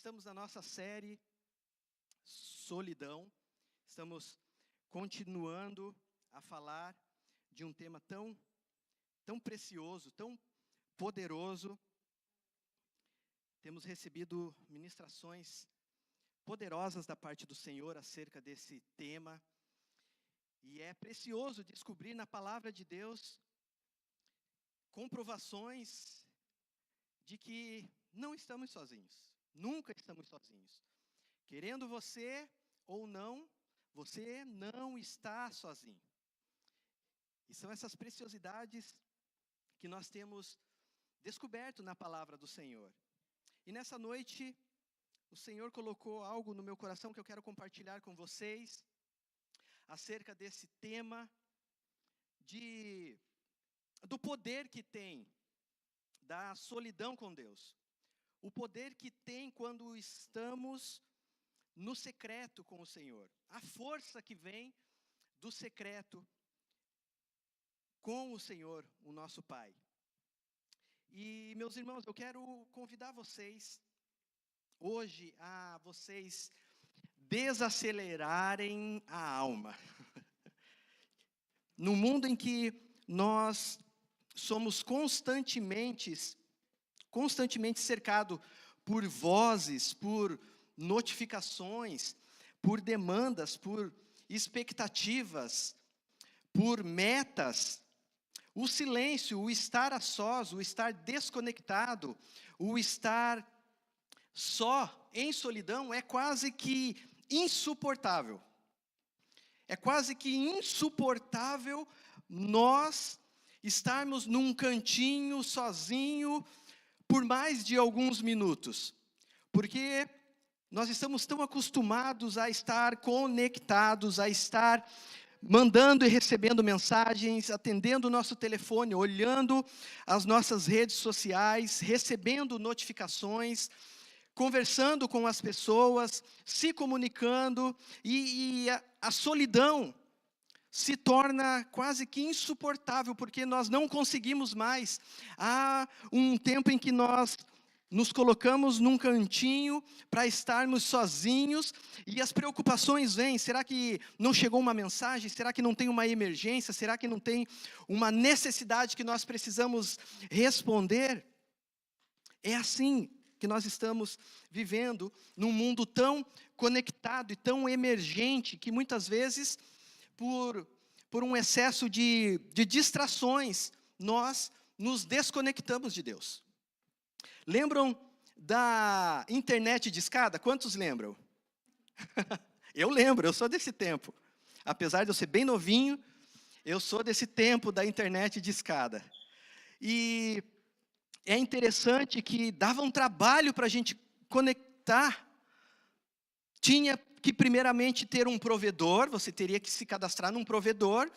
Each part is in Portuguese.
estamos na nossa série Solidão. Estamos continuando a falar de um tema tão precioso, tão poderoso. Temos recebido ministrações poderosas da parte do Senhor acerca desse tema. E é precioso descobrir na palavra de Deus comprovações de que não estamos sozinhos. Nunca estamos sozinhos. Querendo você ou não, você não está sozinho. E são essas preciosidades que nós temos descoberto na palavra do Senhor. E nessa noite, o Senhor colocou algo no meu coração que eu quero compartilhar com vocês, acerca desse tema, do poder que tem, da solidão com Deus. O poder que tem quando estamos no secreto com o Senhor. A força que vem do secreto com o Senhor, o nosso Pai. E, meus irmãos, eu quero convidar vocês, hoje, a vocês desacelerarem a alma. No mundo em que nós somos constantemente cercado por vozes, por notificações, por demandas, por expectativas, por metas, o silêncio, o estar a sós, o estar desconectado, o estar só em solidão é quase que insuportável. É quase que insuportável nós estarmos num cantinho sozinho por mais de alguns minutos. Porque nós estamos tão acostumados a estar conectados, a estar mandando e recebendo mensagens, atendendo o nosso telefone, olhando as nossas redes sociais, recebendo notificações, conversando com as pessoas, se comunicando, e a solidão se torna quase que insuportável, porque nós não conseguimos mais. Há um tempo em que nós nos colocamos num cantinho para estarmos sozinhos, e as preocupações vêm. Será que não chegou uma mensagem? Será que não tem uma emergência? Será que não tem uma necessidade que nós precisamos responder? É assim que nós estamos vivendo num mundo tão conectado e tão emergente, que muitas vezes, por um excesso de distrações, nós nos desconectamos de Deus. Lembram da internet discada? Quantos lembram? Eu lembro, eu sou desse tempo. Apesar de eu ser bem novinho, eu sou desse tempo da internet discada. E é interessante que dava um trabalho para a gente conectar. Tinha que primeiramente ter um provedor, você teria que se cadastrar num provedor,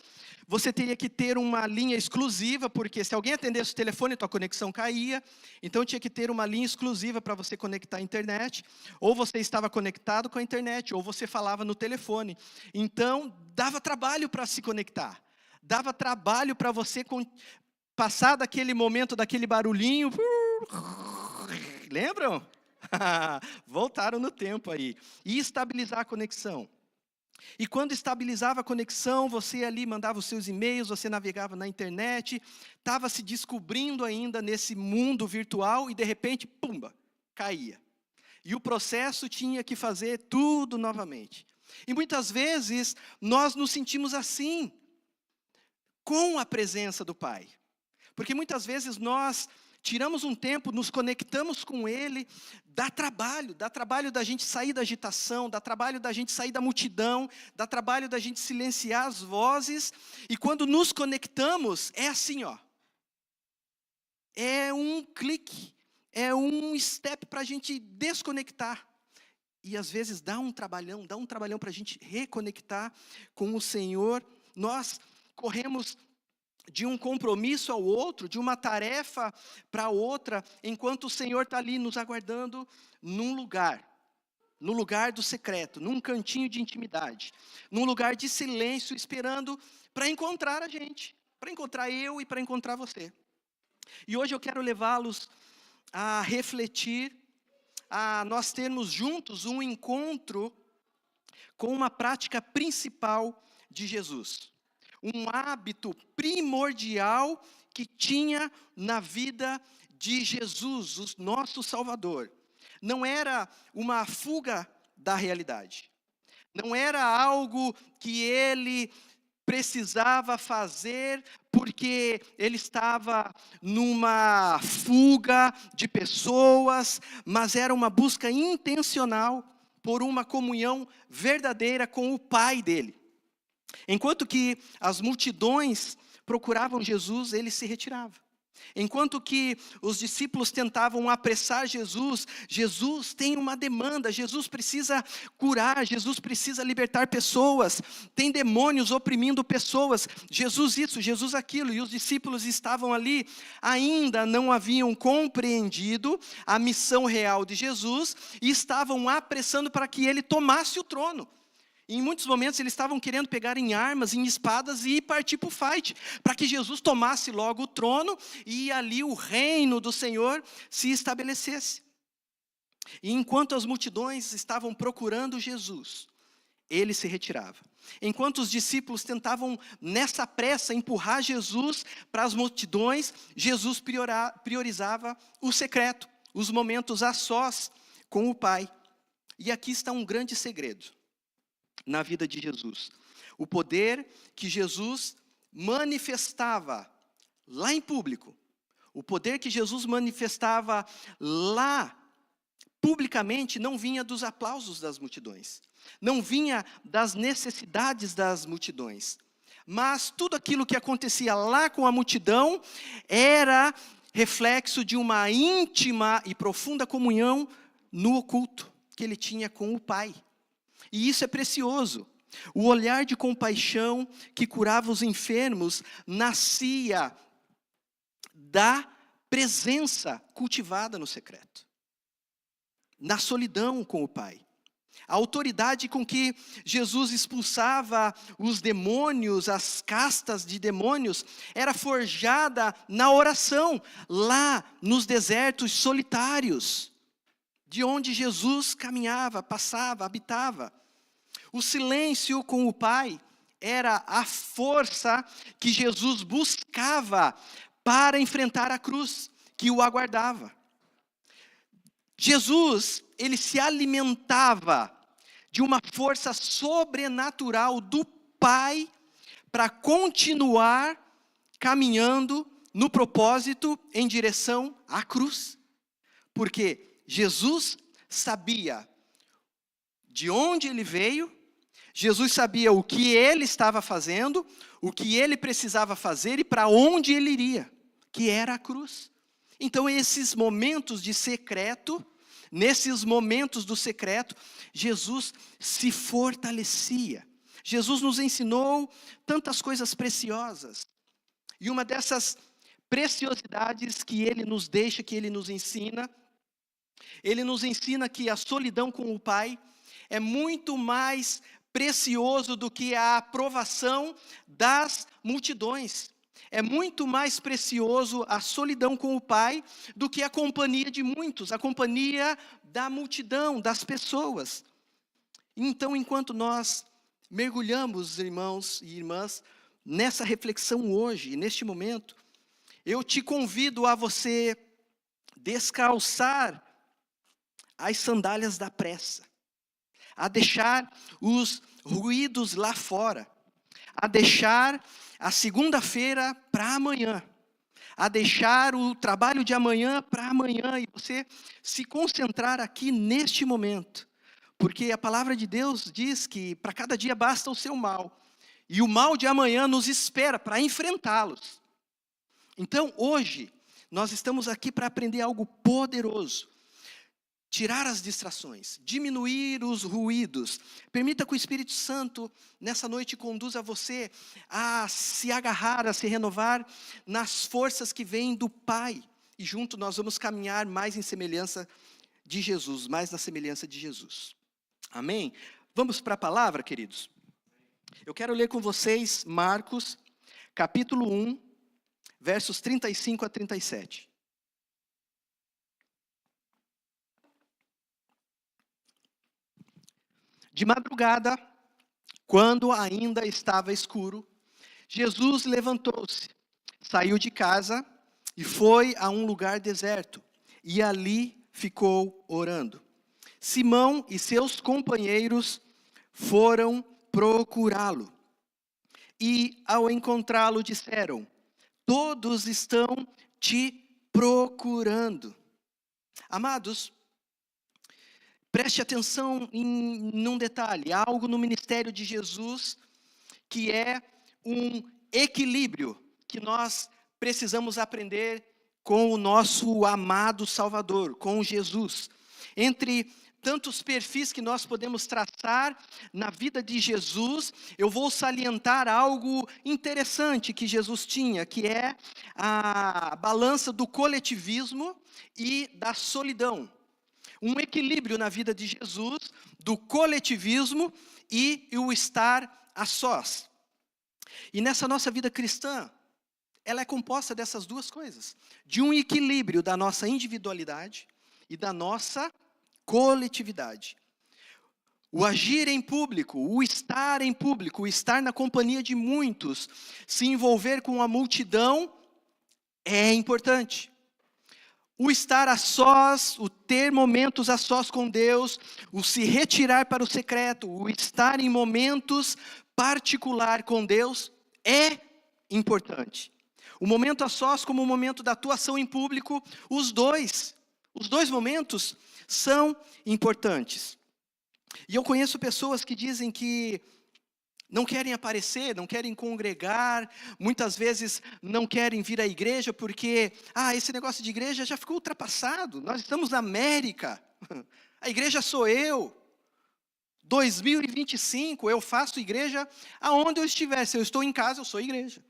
você teria que ter uma linha exclusiva, porque se alguém atendesse o telefone, tua conexão caía, então tinha que ter uma linha exclusiva para você conectar a internet, ou você estava conectado com a internet, ou você falava no telefone. Então, dava trabalho para se conectar, dava trabalho para você passar daquele momento, daquele barulhinho, lembram? Voltaram no tempo aí. E estabilizar a conexão. E quando estabilizava a conexão, você ali mandava os seus e-mails, você navegava na internet, estava se descobrindo ainda nesse mundo virtual e de repente, pumba, caía. E o processo tinha que fazer tudo novamente. E muitas vezes nós nos sentimos assim, com a presença do Pai. Porque muitas vezes nós tiramos um tempo, nos conectamos com Ele, dá trabalho da gente sair da agitação, dá trabalho da gente sair da multidão, dá trabalho da gente silenciar as vozes, e quando nos conectamos, é assim, ó. É um clique, é um step para a gente desconectar. E às vezes dá um trabalhão para a gente reconectar com o Senhor. Nós corremos de um compromisso ao outro, de uma tarefa para outra, enquanto o Senhor está ali nos aguardando no lugar do secreto, num cantinho de intimidade, num lugar de silêncio, esperando para encontrar a gente, para encontrar eu e para encontrar você. E hoje eu quero levá-los a refletir a nós termos juntos um encontro com uma prática principal de Jesus. Um hábito primordial que tinha na vida de Jesus, o nosso Salvador. Não era uma fuga da realidade. Não era algo que ele precisava fazer porque ele estava numa fuga de pessoas, mas era uma busca intencional por uma comunhão verdadeira com o Pai dele. Enquanto que as multidões procuravam Jesus, ele se retirava. Enquanto que os discípulos tentavam apressar Jesus, Jesus tem uma demanda, Jesus precisa curar, Jesus precisa libertar pessoas, tem demônios oprimindo pessoas, Jesus isso, Jesus aquilo, e os discípulos estavam ali, ainda não haviam compreendido a missão real de Jesus, e estavam apressando para que ele tomasse o trono. Em muitos momentos eles estavam querendo pegar em armas, em espadas e partir para o fight, para que Jesus tomasse logo o trono e ali o reino do Senhor se estabelecesse. E enquanto as multidões estavam procurando Jesus, ele se retirava. Enquanto os discípulos tentavam nessa pressa empurrar Jesus para as multidões, Jesus priorizava o secreto, os momentos a sós com o Pai. E aqui está um grande segredo na vida de Jesus. O poder que Jesus manifestava lá em público, o poder que Jesus manifestava lá publicamente não vinha dos aplausos das multidões, não vinha das necessidades das multidões, mas tudo aquilo que acontecia lá com a multidão era reflexo de uma íntima e profunda comunhão no oculto que ele tinha com o Pai. E isso é precioso. O olhar de compaixão que curava os enfermos nascia da presença cultivada no secreto, na solidão com o Pai. A autoridade com que Jesus expulsava os demônios, as castas de demônios, era forjada na oração, lá nos desertos solitários, de onde Jesus caminhava, passava, habitava. O silêncio com o Pai era a força que Jesus buscava para enfrentar a cruz que o aguardava. Jesus, ele se alimentava de uma força sobrenatural do Pai para continuar caminhando no propósito em direção à cruz. Porque Jesus sabia de onde ele veio, Jesus sabia o que ele estava fazendo, o que ele precisava fazer e para onde ele iria, que era a cruz. Então, esses momentos de secreto, nesses momentos do secreto, Jesus se fortalecia. Jesus nos ensinou tantas coisas preciosas. E uma dessas preciosidades que ele nos deixa, que ele nos ensina que a solidão com o Pai é muito mais precioso do que a aprovação das multidões. É muito mais precioso a solidão com o Pai do que a companhia de muitos, a companhia da multidão, das pessoas. Então, enquanto nós mergulhamos, irmãos e irmãs, nessa reflexão hoje, neste momento, eu te convido a você descalçar as sandálias da pressa, a deixar os ruídos lá fora, a deixar a segunda-feira para amanhã, a deixar o trabalho de amanhã para amanhã e você se concentrar aqui neste momento, porque a palavra de Deus diz que para cada dia basta o seu mal, e o mal de amanhã nos espera para enfrentá-los. Então hoje, nós estamos aqui para aprender algo poderoso. Tirar as distrações, diminuir os ruídos. Permita que o Espírito Santo, nessa noite, conduza você a se agarrar, a se renovar nas forças que vêm do Pai. E junto nós vamos caminhar mais em semelhança de Jesus, mais na semelhança de Jesus. Amém? Vamos para a palavra, queridos? Eu quero ler com vocês Marcos, capítulo 1, versos 35 a 37. De madrugada, quando ainda estava escuro, Jesus levantou-se, saiu de casa e foi a um lugar deserto, e ali ficou orando. Simão e seus companheiros foram procurá-lo. E ao encontrá-lo disseram: todos estão te procurando. Amados, preste atenção num detalhe, há algo no ministério de Jesus que é um equilíbrio que nós precisamos aprender com o nosso amado Salvador, com Jesus. Entre tantos perfis que nós podemos traçar na vida de Jesus, eu vou salientar algo interessante que Jesus tinha, que é a balança do coletivismo e da solidão. Um equilíbrio na vida de Jesus, do coletivismo e o estar a sós. E nessa nossa vida cristã, ela é composta dessas duas coisas. De um equilíbrio da nossa individualidade e da nossa coletividade. O agir em público, o estar na companhia de muitos, se envolver com a multidão, é importante. O estar a sós, o ter momentos a sós com Deus, o se retirar para o secreto, o estar em momentos particular com Deus, é importante. O momento a sós como o momento da atuação em público, os dois momentos são importantes. E eu conheço pessoas que dizem que não querem aparecer, não querem congregar, muitas vezes não querem vir à igreja porque, esse negócio de igreja já ficou ultrapassado, nós estamos na América, a igreja sou eu, 2025 eu faço igreja aonde eu estiver, se eu estou em casa eu sou igreja,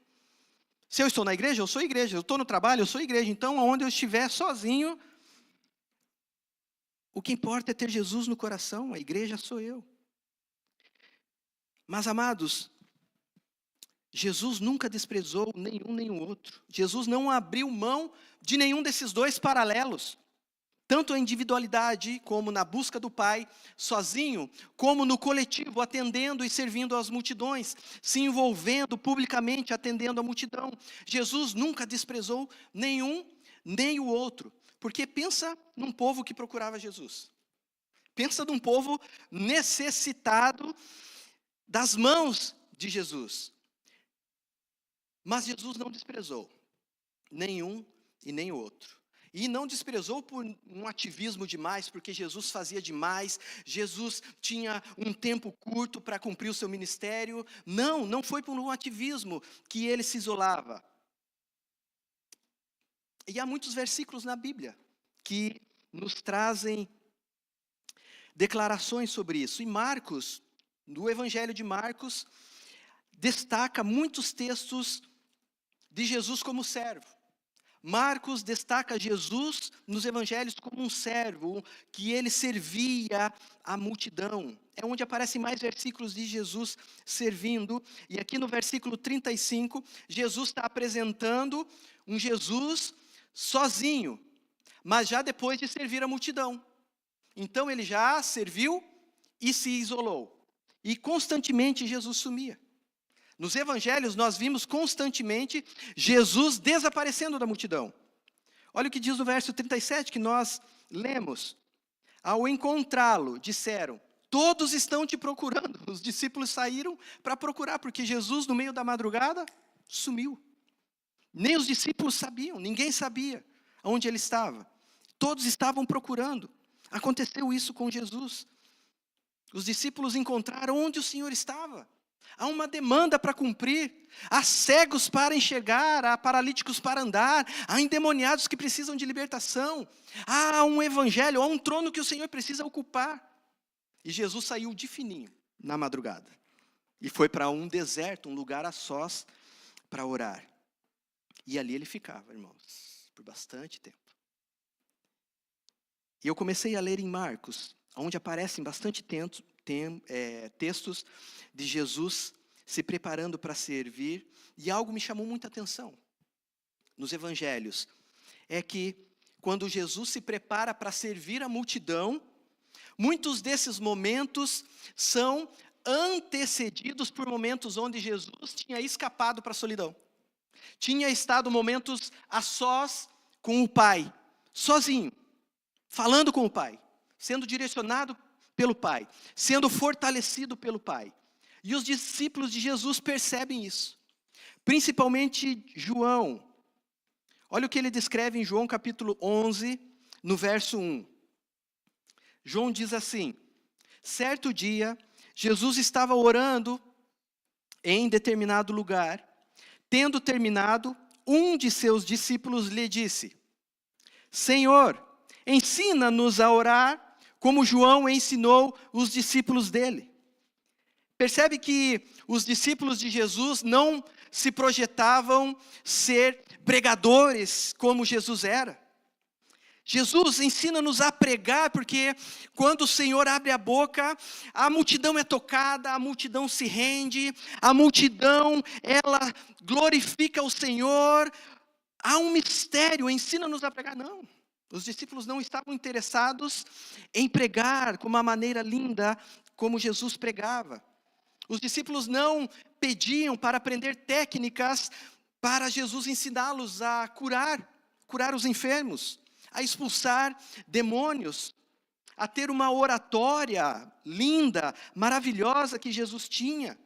se eu estou na igreja eu sou igreja, eu estou no trabalho eu sou igreja, então aonde eu estiver sozinho, o que importa é ter Jesus no coração, a igreja sou eu. Mas, amados, Jesus nunca desprezou nenhum nem o outro. Jesus não abriu mão de nenhum desses dois paralelos. Tanto a individualidade, como na busca do Pai, sozinho, como no coletivo, atendendo e servindo às multidões, se envolvendo publicamente, atendendo a multidão. Jesus nunca desprezou nenhum nem o outro. Porque pensa num povo que procurava Jesus. Pensa num povo necessitado das mãos de Jesus. Mas Jesus não desprezou nenhum e nem o outro. E não desprezou por um ativismo demais, porque Jesus fazia demais, Jesus tinha um tempo curto para cumprir o seu ministério. Não foi por um ativismo que ele se isolava. E há muitos versículos na Bíblia que nos trazem declarações sobre isso. E Marcos, no Evangelho de Marcos, destaca muitos textos de Jesus como servo. Marcos destaca Jesus nos evangelhos como um servo, que ele servia a multidão. É onde aparecem mais versículos de Jesus servindo. E aqui no versículo 35, Jesus está apresentando um Jesus sozinho, mas já depois de servir a multidão. Então ele já serviu e se isolou. E constantemente Jesus sumia. Nos evangelhos nós vimos constantemente Jesus desaparecendo da multidão. Olha o que diz o verso 37 que nós lemos. Ao encontrá-lo, disseram, todos estão te procurando. Os discípulos saíram para procurar, porque Jesus no meio da madrugada sumiu. Nem os discípulos sabiam, ninguém sabia onde ele estava. Todos estavam procurando. Aconteceu isso com Jesus. Os discípulos encontraram onde o Senhor estava. Há uma demanda para cumprir. Há cegos para enxergar, há paralíticos para andar, há endemoniados que precisam de libertação. Há um evangelho, há um trono que o Senhor precisa ocupar. E Jesus saiu de fininho na madrugada. E foi para um deserto, um lugar a sós, para orar. E ali ele ficava, irmãos, por bastante tempo. E eu comecei a ler em Marcos, onde aparecem bastante textos de Jesus se preparando para servir, e algo me chamou muita atenção nos evangelhos, é que quando Jesus se prepara para servir a multidão, Muitos desses momentos são antecedidos por momentos onde Jesus tinha escapado para a solidão. Tinha estado momentos a sós com o Pai, sozinho, falando com o Pai, sendo direcionado pelo Pai, sendo fortalecido pelo Pai. E os discípulos de Jesus percebem isso, principalmente João. Olha o que ele descreve em João capítulo 11, no verso 1. João diz assim: certo dia, Jesus estava orando em determinado lugar. Tendo terminado, um de seus discípulos lhe disse: Senhor, ensina-nos a orar, como João ensinou os discípulos dele. Percebe que os discípulos de Jesus não se projetavam ser pregadores como Jesus era. Jesus ensina-nos a pregar, porque quando o Senhor abre a boca, a multidão é tocada, a multidão se rende, a multidão, ela glorifica o Senhor. Há um mistério, ensina-nos a pregar. Não, os discípulos não estavam interessados em pregar com uma maneira linda, como Jesus pregava. Os discípulos não pediam para aprender técnicas para Jesus ensiná-los a curar os enfermos, a expulsar demônios, a ter uma oratória linda, maravilhosa que Jesus tinha.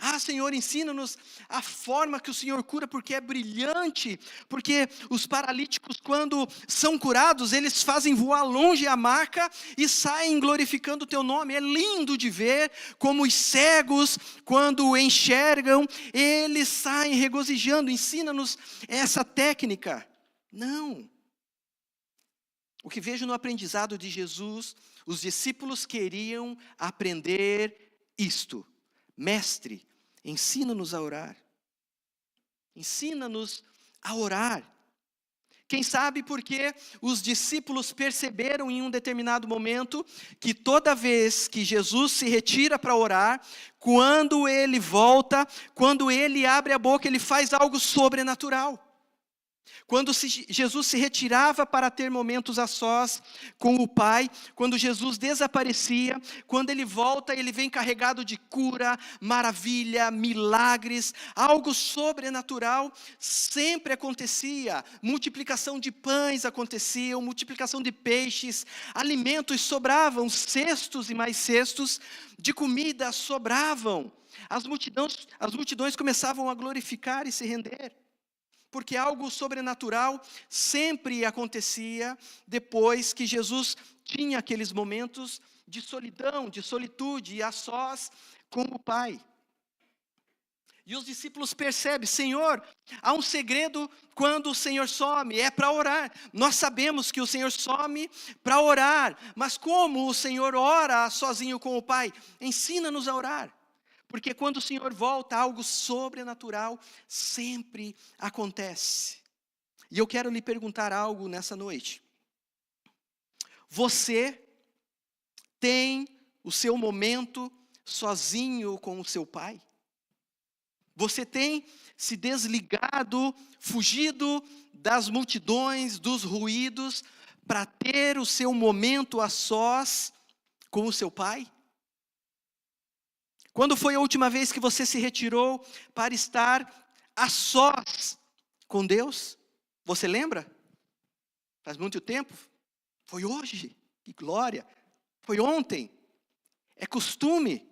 Ah, Senhor, ensina-nos a forma que o Senhor cura, porque é brilhante, porque os paralíticos, quando são curados, eles fazem voar longe a maca e saem glorificando o teu nome. É lindo de ver como os cegos, quando enxergam, eles saem regozijando. Ensina-nos essa técnica. Não. O que vejo no aprendizado de Jesus, os discípulos queriam aprender isto. Mestre, ensina-nos a orar. Ensina-nos a orar. Quem sabe porque os discípulos perceberam em um determinado momento que toda vez que Jesus se retira para orar, quando ele volta, quando ele abre a boca, ele faz algo sobrenatural. Quando Jesus se retirava para ter momentos a sós com o Pai, quando Jesus desaparecia, quando ele volta, ele vem carregado de cura, maravilha, milagres, algo sobrenatural sempre acontecia. Multiplicação de pães acontecia, multiplicação de peixes, alimentos sobravam, cestos e mais cestos de comida sobravam. As multidões começavam a glorificar e se render. Porque algo sobrenatural sempre acontecia depois que Jesus tinha aqueles momentos de solidão, de solitude e a sós com o Pai. E os discípulos percebem: Senhor, há um segredo quando o Senhor some, é para orar. Nós sabemos que o Senhor some para orar, mas como o Senhor ora sozinho com o Pai? Ensina-nos a orar. Porque quando o Senhor volta, algo sobrenatural sempre acontece. E eu quero lhe perguntar algo nessa noite. Você tem o seu momento sozinho com o seu Pai? Você tem se desligado, fugido das multidões, dos ruídos, para ter o seu momento a sós com o seu Pai? Quando foi a última vez que você se retirou para estar a sós com Deus? Você lembra? Faz muito tempo? Foi hoje, que glória! Foi ontem, é costume.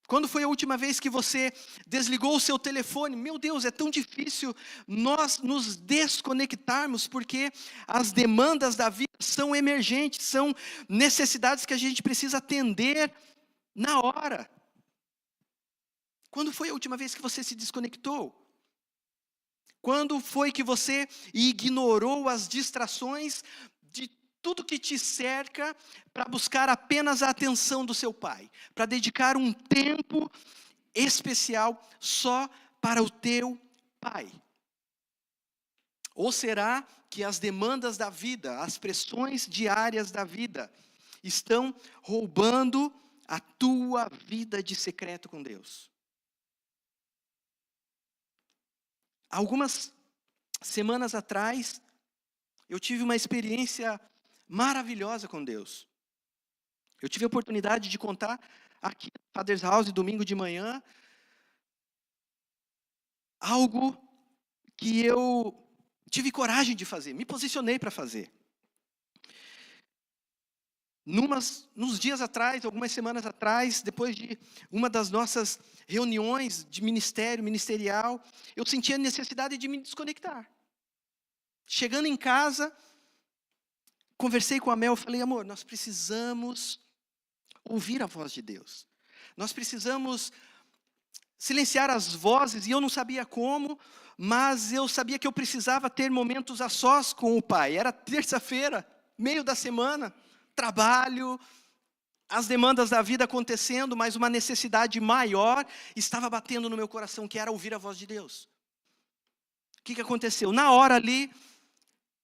Quando foi a última vez que você desligou o seu telefone? Meu Deus, é tão difícil nós nos desconectarmos, porque as demandas da vida são emergentes, são necessidades que a gente precisa atender na hora. Quando foi a última vez que você se desconectou? Quando foi que você ignorou as distrações de tudo que te cerca para buscar apenas a atenção do seu Pai? Para dedicar um tempo especial só para o teu Pai? Ou será que as demandas da vida, as pressões diárias da vida, estão roubando a tua vida de secreto com Deus? Algumas semanas atrás, eu tive uma experiência maravilhosa com Deus. Eu tive a oportunidade de contar aqui no Father's House, domingo de manhã, algo que eu tive coragem de fazer, me posicionei para fazer. Nos dias atrás, algumas semanas atrás, depois de uma das nossas reuniões de ministerial, eu senti a necessidade de me desconectar. Chegando em casa, conversei com a Mel, falei, amor, nós precisamos ouvir a voz de Deus. Nós precisamos silenciar as vozes, e eu não sabia como, mas eu sabia que eu precisava ter momentos a sós com o Pai. Era terça-feira, meio da semana, trabalho, as demandas da vida acontecendo, mas uma necessidade maior estava batendo no meu coração, que era ouvir a voz de Deus. O que aconteceu? Na hora ali,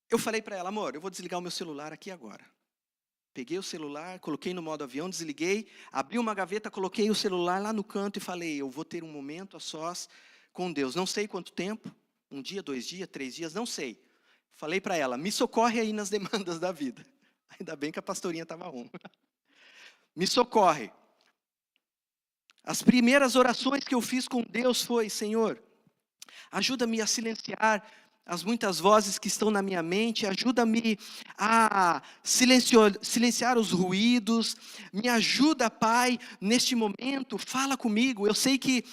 eu falei para ela, amor, eu vou desligar o meu celular aqui agora. Peguei o celular, coloquei no modo avião, desliguei, abri uma gaveta, coloquei o celular lá no canto e falei, eu vou ter um momento a sós com Deus. Não sei quanto tempo, 1 dia, 2 dias, 3 dias, não sei. Falei para ela, me socorre aí nas demandas da vida. Ainda bem que a pastorinha estava on. Me socorre. As primeiras orações que eu fiz com Deus foi, Senhor, ajuda-me a silenciar as muitas vozes que estão na minha mente, ajuda-me a silenciar os ruídos, me ajuda, Pai, neste momento, fala comigo. Eu sei que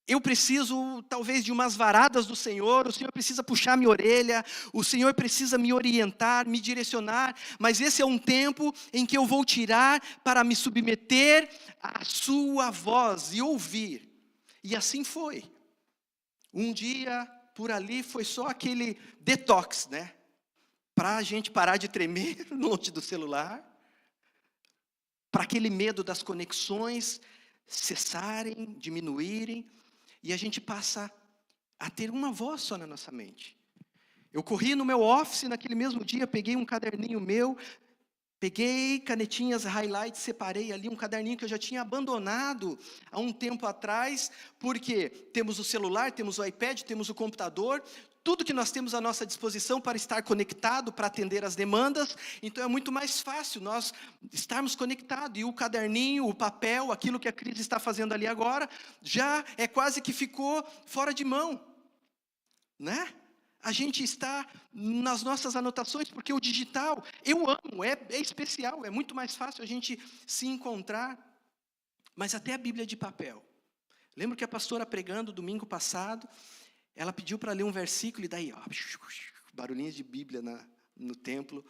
eu preciso, talvez, de umas varadas do Senhor, o Senhor precisa puxar minha orelha, o Senhor precisa me orientar, me direcionar, mas esse é um tempo em que eu vou tirar para me submeter à sua voz e ouvir. E assim foi. Um dia, por ali, foi só aquele detox, né? Para a gente parar de tremer longe do celular, para aquele medo das conexões cessarem, diminuírem, e a gente passa a ter uma voz só na nossa mente. Eu corri no meu office naquele mesmo dia, peguei um caderninho meu, peguei canetinhas, highlights, separei ali um caderninho que eu já tinha abandonado há um tempo atrás, porque temos o celular, temos o iPad, temos o computador, tudo que nós temos à nossa disposição para estar conectado, para atender as demandas, então é muito mais fácil nós estarmos conectados, e o caderninho, o papel, aquilo que a Cris está fazendo ali agora, já é quase que ficou fora de mão, né? A gente está nas nossas anotações, porque o digital, eu amo, é especial, é muito mais fácil a gente se encontrar, mas até a Bíblia de papel. Lembro que a pastora pregando domingo passado, ela pediu para ler um versículo, e daí, ó, barulhinhos de Bíblia no templo.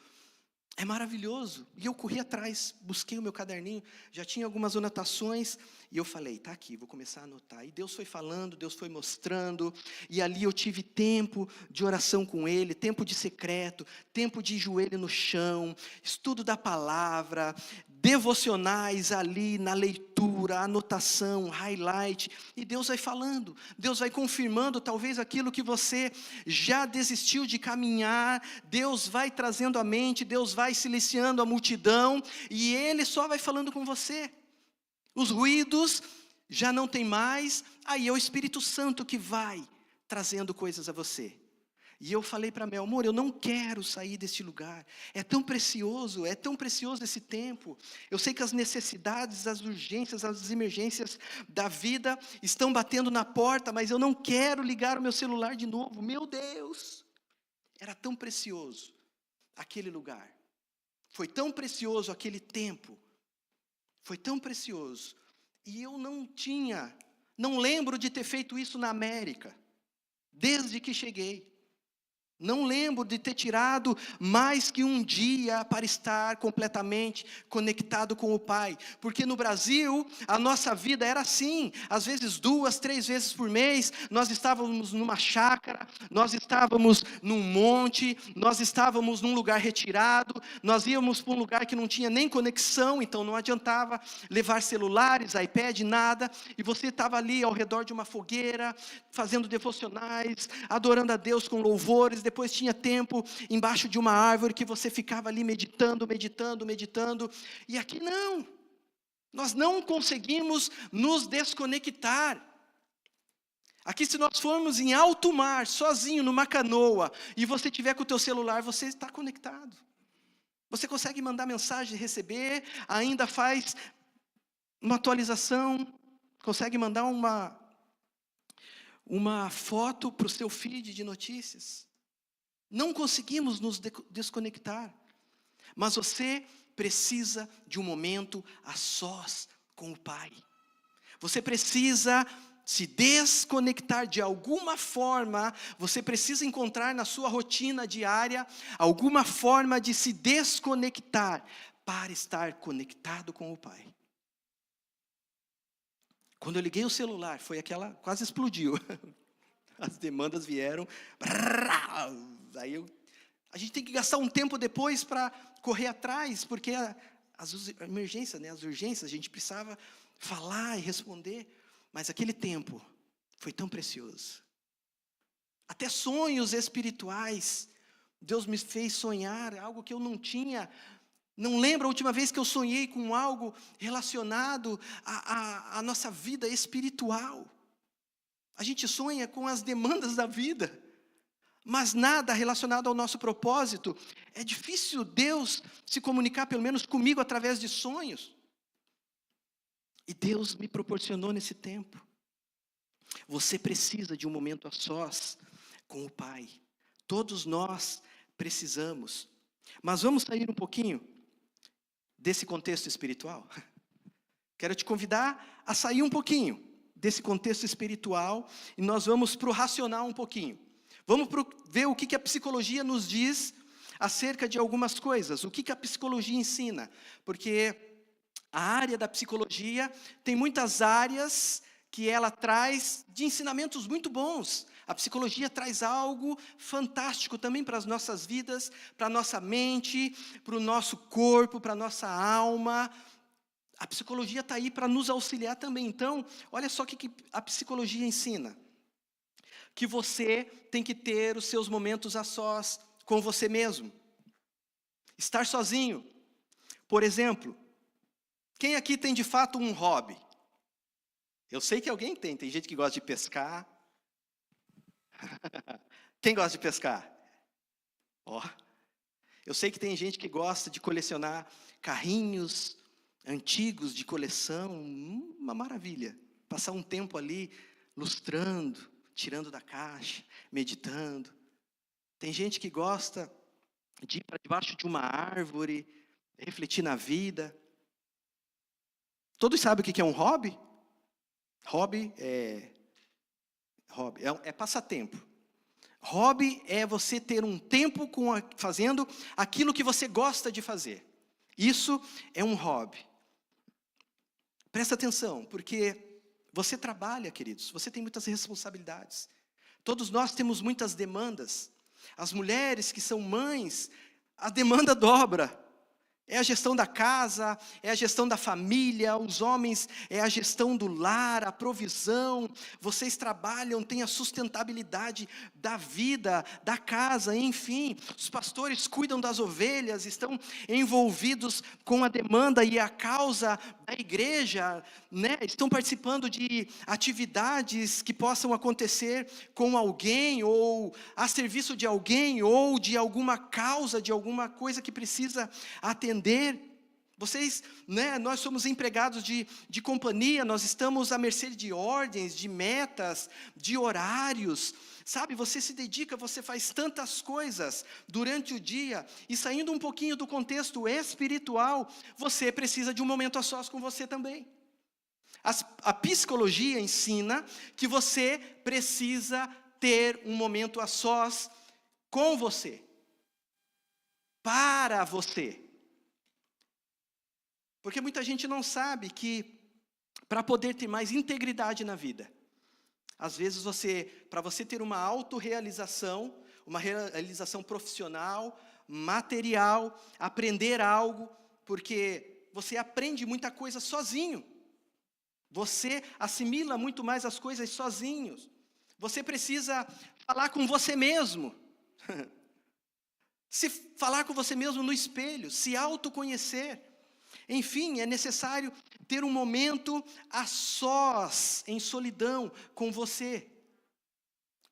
É maravilhoso. E eu corri atrás, busquei o meu caderninho, já tinha algumas anotações, e eu falei, tá aqui, vou começar a anotar. E Deus foi falando, Deus foi mostrando, e ali eu tive tempo de oração com Ele, tempo de secreto, tempo de joelho no chão, estudo da palavra, devocionais ali na leitura, anotação, highlight, e Deus vai falando, Deus vai confirmando talvez aquilo que você já desistiu de caminhar, Deus vai trazendo à mente, Deus vai silenciando a multidão, e Ele só vai falando com você. Os ruídos já não tem mais, aí é o Espírito Santo que vai trazendo coisas a você. E eu falei para Mel, amor, eu não quero sair deste lugar, é tão precioso esse tempo. Eu sei que as necessidades, as urgências, as emergências da vida estão batendo na porta, mas eu não quero ligar o meu celular de novo. Meu Deus, era tão precioso aquele lugar, foi tão precioso aquele tempo, foi tão precioso, e eu não lembro de ter feito isso na América, desde que cheguei. Não lembro de ter tirado mais que um dia para estar completamente conectado com o Pai. Porque no Brasil, a nossa vida era assim. Às vezes 2, 3 vezes por mês, nós estávamos numa chácara, nós estávamos num monte, nós estávamos num lugar retirado, nós íamos para um lugar que não tinha nem conexão, então não adiantava levar celulares, iPad, nada. E você estava ali ao redor de uma fogueira, fazendo devocionais, adorando a Deus com louvores. Depois tinha tempo embaixo de uma árvore que você ficava ali meditando. E aqui não. Nós não conseguimos nos desconectar. Aqui, se nós formos em alto mar, sozinho, numa canoa, e você tiver com o teu celular, você está conectado. Você consegue mandar mensagem e receber, ainda faz uma atualização, consegue mandar uma foto para o seu feed de notícias. Não conseguimos nos desconectar, mas você precisa de um momento a sós com o Pai. Você precisa se desconectar de alguma forma, você precisa encontrar na sua rotina diária alguma forma de se desconectar para estar conectado com o Pai. Quando eu liguei o celular, foi aquela, quase explodiu. As demandas vieram. Aí a gente tem que gastar um tempo depois para correr atrás, porque as emergências, as urgências, a gente precisava falar e responder. Mas aquele tempo foi tão precioso. Até sonhos espirituais, Deus me fez sonhar algo que eu não tinha. Não lembro a última vez que eu sonhei com algo relacionado à nossa vida espiritual. A gente sonha com as demandas da vida, mas nada relacionado ao nosso propósito. É difícil Deus se comunicar, pelo menos comigo, através de sonhos. E Deus me proporcionou nesse tempo. Você precisa de um momento a sós com o Pai. Todos nós precisamos. Mas vamos sair um pouquinho desse contexto espiritual. Quero te convidar a sair um pouquinho desse contexto espiritual e nós vamos para o racional um pouquinho. Vamos ver o que a psicologia nos diz acerca de algumas coisas. O que a psicologia ensina? Porque a área da psicologia tem muitas áreas que ela traz de ensinamentos muito bons. A psicologia traz algo fantástico também para as nossas vidas, para a nossa mente, para o nosso corpo, para a nossa alma. A psicologia está aí para nos auxiliar também. Então, olha só o que a psicologia ensina. Que você tem que ter os seus momentos a sós com você mesmo. Estar sozinho. Por exemplo, quem aqui tem de fato um hobby? Eu sei que alguém tem gente que gosta de pescar. Quem gosta de pescar? Ó, eu sei que tem gente que gosta de colecionar carrinhos antigos de coleção, uma maravilha. Passar um tempo ali lustrando, tirando da caixa, meditando. Tem gente que gosta de ir para debaixo de uma árvore, refletir na vida. Todos sabem o que é um hobby? Hobby é passatempo. Hobby é você ter um tempo fazendo aquilo que você gosta de fazer. Isso é um hobby. Presta atenção, porque você trabalha, queridos, você tem muitas responsabilidades. Todos nós temos muitas demandas. As mulheres que são mães, a demanda dobra. É a gestão da casa, é a gestão da família, os homens é a gestão do lar, a provisão. Vocês trabalham, têm a sustentabilidade da vida, da casa, enfim. Os pastores cuidam das ovelhas, estão envolvidos com a demanda e a causa da igreja, né? Estão participando de atividades que possam acontecer com alguém, ou a serviço de alguém, ou de alguma causa, de alguma coisa que precisa atender. Vocês, nós somos empregados de companhia, nós estamos à mercê de ordens, de metas, de horários, sabe? Você se dedica, você faz tantas coisas durante o dia, e saindo um pouquinho do contexto espiritual, você precisa de um momento a sós com você também. A psicologia ensina que você precisa ter um momento a sós com você, para você. Porque muita gente não sabe que, para poder ter mais integridade na vida, às vezes para você ter uma autorrealização, uma realização profissional, material, aprender algo, porque você aprende muita coisa sozinho. Você assimila muito mais as coisas sozinho. Você precisa falar com você mesmo. Se falar com você mesmo no espelho, se autoconhecer. Enfim, é necessário ter um momento a sós, em solidão com você.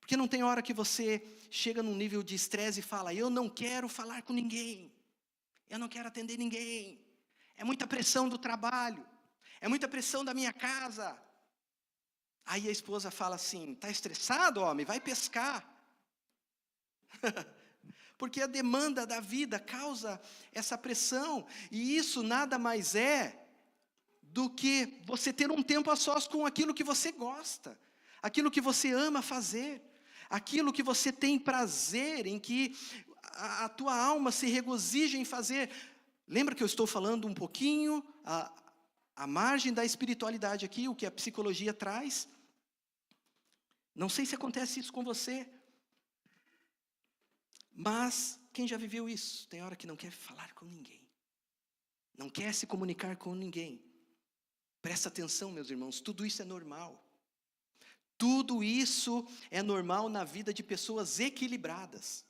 Porque não tem hora que você chega num nível de estresse e fala, eu não quero falar com ninguém. Eu não quero atender ninguém. É muita pressão do trabalho. É muita pressão da minha casa. Aí a esposa fala assim: está estressado, homem? Vai pescar. Porque a demanda da vida causa essa pressão. E isso nada mais é do que você ter um tempo a sós com aquilo que você gosta, aquilo que você ama fazer, aquilo que você tem prazer, em que a tua alma se regozija em fazer. Lembra que eu estou falando um pouquinho à margem da espiritualidade aqui, o que a psicologia traz? Não sei se acontece isso com você, mas quem já viveu isso? Tem hora que não quer falar com ninguém, não quer se comunicar com ninguém. Presta atenção, meus irmãos, tudo isso é normal. Tudo isso é normal na vida de pessoas equilibradas.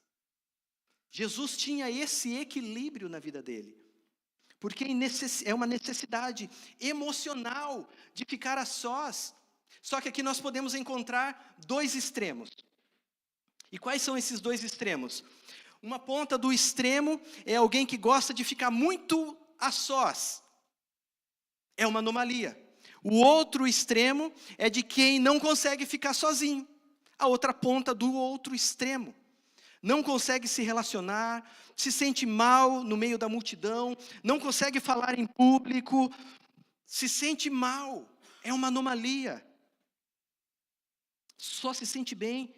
Jesus tinha esse equilíbrio na vida dele, porque é uma necessidade emocional de ficar a sós. Só que aqui nós podemos encontrar dois extremos. E quais são esses dois extremos? Uma ponta do extremo é alguém que gosta de ficar muito a sós. É uma anomalia. O outro extremo é de quem não consegue ficar sozinho. A outra ponta do outro extremo. Não consegue se relacionar, se sente mal no meio da multidão, não consegue falar em público, se sente mal. É uma anomalia. Só se sente bem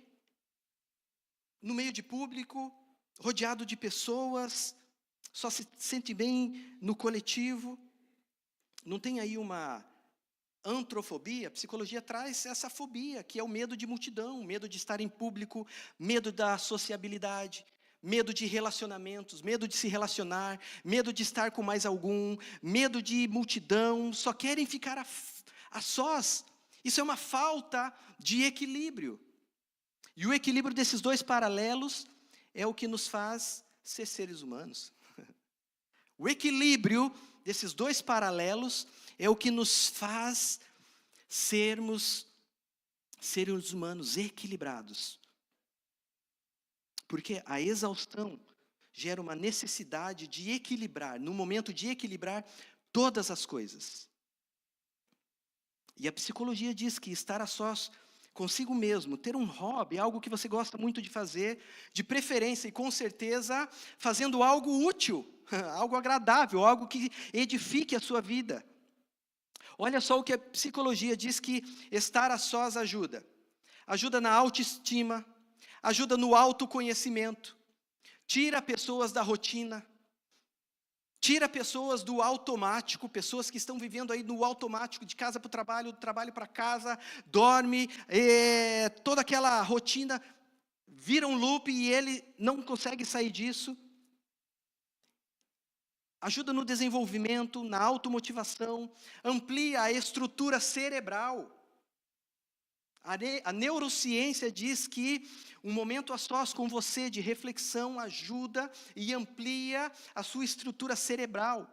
no meio de público, rodeado de pessoas, só se sente bem no coletivo. Não tem aí uma antrofobia? A psicologia traz essa fobia, que é o medo de multidão, medo de estar em público, medo da sociabilidade, medo de relacionamentos, medo de se relacionar, medo de estar com mais algum, medo de multidão, só querem ficar a sós. Isso é uma falta de equilíbrio. E o equilíbrio desses dois paralelos é o que nos faz ser seres humanos. O equilíbrio desses dois paralelos é o que nos faz sermos seres humanos equilibrados. Porque a exaustão gera uma necessidade de equilibrar, no momento de equilibrar todas as coisas. E a psicologia diz que estar a sós consigo mesmo, ter um hobby, algo que você gosta muito de fazer, de preferência e com certeza fazendo algo útil, algo agradável, algo que edifique a sua vida. Olha só o que a psicologia diz que estar a sós ajuda. Ajuda na autoestima, ajuda no autoconhecimento, tira pessoas da rotina, tira pessoas do automático, pessoas que estão vivendo aí no automático, de casa para o trabalho, do trabalho para casa, dorme, toda aquela rotina vira um loop e ele não consegue sair disso. Ajuda no desenvolvimento, na automotivação, amplia a estrutura cerebral. A neurociência diz que um momento a sós com você de reflexão ajuda e amplia a sua estrutura cerebral.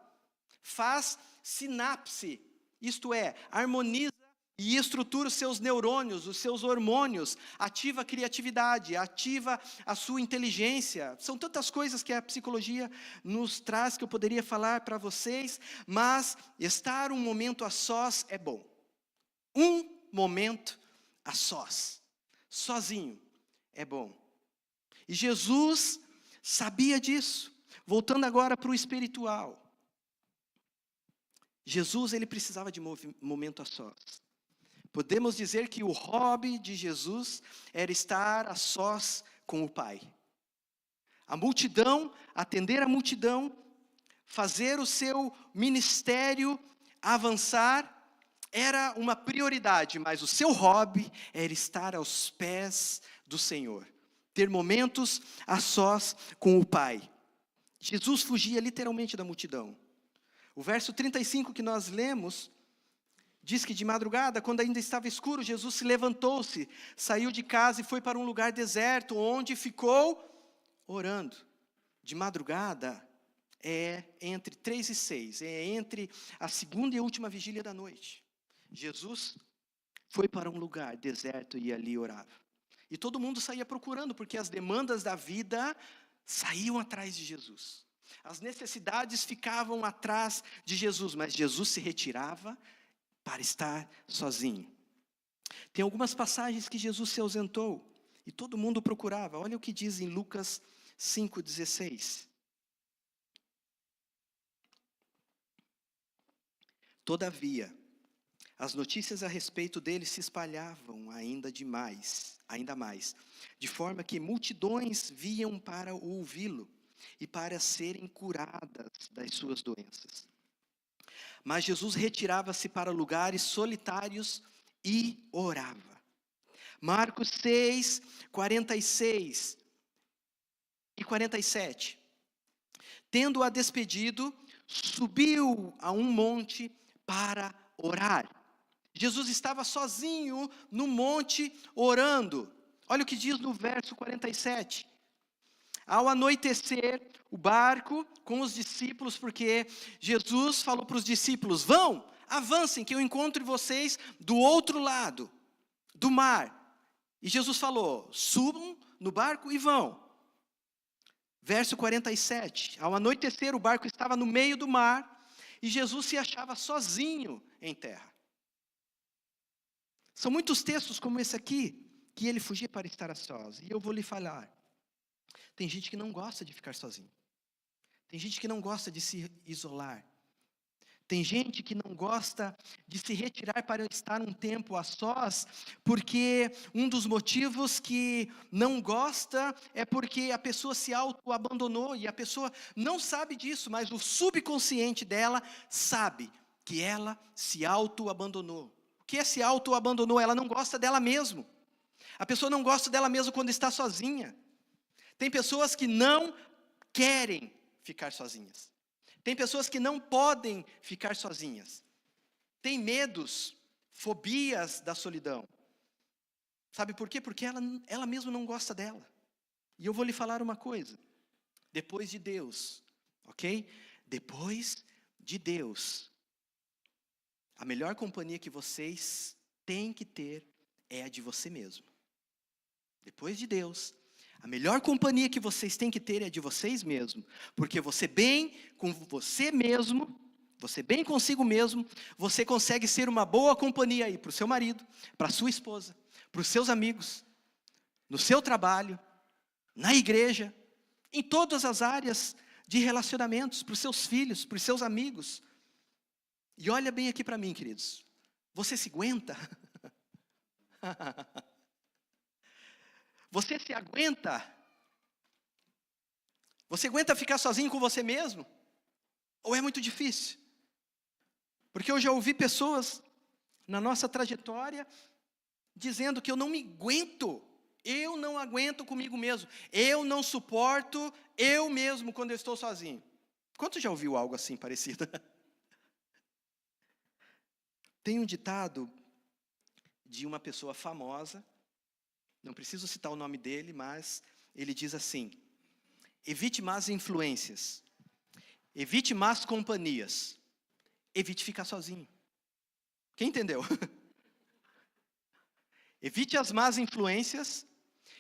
Faz sinapse, isto é, harmoniza e estrutura os seus neurônios, os seus hormônios, ativa a criatividade, ativa a sua inteligência. São tantas coisas que a psicologia nos traz que eu poderia falar para vocês, mas estar um momento a sós é bom. Um momento a sós, sozinho, é bom. E Jesus sabia disso. Voltando agora para o espiritual. Jesus, ele precisava de momento a sós. Podemos dizer que o hobby de Jesus era estar a sós com o Pai. A multidão, atender a multidão, fazer o seu ministério avançar, era uma prioridade, mas o seu hobby era estar aos pés do Senhor. Ter momentos a sós com o Pai. Jesus fugia literalmente da multidão. O verso 35 que nós lemos, diz que de madrugada, quando ainda estava escuro, Jesus se levantou-se, saiu de casa e foi para um lugar deserto, onde ficou orando. De madrugada é entre 3 e 6, é entre a segunda e a última vigília da noite. Jesus foi para um lugar deserto e ali orava. E todo mundo saía procurando, porque as demandas da vida saíam atrás de Jesus. As necessidades ficavam atrás de Jesus, mas Jesus se retirava para estar sozinho. Tem algumas passagens que Jesus se ausentou e todo mundo procurava. Olha o que diz em Lucas 5,16. Todavia, as notícias a respeito dele se espalhavam ainda mais, de forma que multidões vinham para ouvi-lo e para serem curadas das suas doenças. Mas Jesus retirava-se para lugares solitários e orava. Marcos 6, 46 e 47. Tendo-a despedido, subiu a um monte para orar. Jesus estava sozinho no monte orando. Olha o que diz no verso 47. Ao anoitecer, o barco com os discípulos, porque Jesus falou para os discípulos: vão, avancem, que eu encontre vocês do outro lado do mar. E Jesus falou: subam no barco e vão. Verso 47, ao anoitecer o barco estava no meio do mar, e Jesus se achava sozinho em terra. São muitos textos como esse aqui, que ele fugia para estar a sós. E eu vou lhe falar. Tem gente que não gosta de ficar sozinho. Tem gente que não gosta de se isolar. Tem gente que não gosta de se retirar para estar um tempo a sós, porque um dos motivos que não gosta é porque a pessoa se auto-abandonou, e a pessoa não sabe disso, mas o subconsciente dela sabe que ela se auto-abandonou. O que é se auto-abandonou? Ela não gosta dela mesma. A pessoa não gosta dela mesma quando está sozinha. Tem pessoas que não querem ficar sozinhas. Tem pessoas que não podem ficar sozinhas. Tem medos, fobias da solidão. Sabe por quê? Porque ela mesma não gosta dela. E eu vou lhe falar uma coisa. Depois de Deus, ok? Depois de Deus, a melhor companhia que vocês têm que ter é a de você mesmo. Depois de Deus, a melhor companhia que vocês têm que ter é a de vocês mesmos. Porque você bem com você mesmo, você bem consigo mesmo, você consegue ser uma boa companhia aí para o seu marido, para a sua esposa, para os seus amigos, no seu trabalho, na igreja, em todas as áreas de relacionamentos, para os seus filhos, para os seus amigos. E olha bem aqui para mim, queridos. Você se aguenta? Você se aguenta? Você aguenta ficar sozinho com você mesmo? Ou é muito difícil? Porque eu já ouvi pessoas na nossa trajetória dizendo que eu não me aguento. Eu não aguento comigo mesmo. Eu não suporto eu mesmo quando eu estou sozinho. Quanto já ouviu algo assim parecido? Tem um ditado de uma pessoa famosa, não preciso citar o nome dele, mas ele diz assim: evite más influências, evite más companhias, evite ficar sozinho. Quem entendeu? Evite as más influências,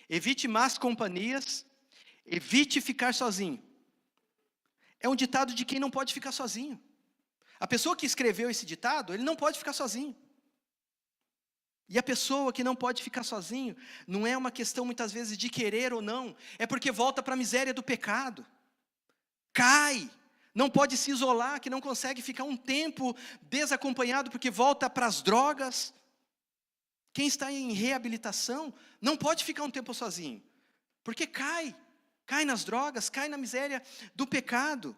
evite más companhias, evite ficar sozinho. É um ditado de quem não pode ficar sozinho. A pessoa que escreveu esse ditado, ele não pode ficar sozinho. E a pessoa que não pode ficar sozinho, não é uma questão muitas vezes de querer ou não, é porque volta para a miséria do pecado. Cai, não pode se isolar, que não consegue ficar um tempo desacompanhado porque volta para as drogas. Quem está em reabilitação não pode ficar um tempo sozinho, porque cai nas drogas, cai na miséria do pecado.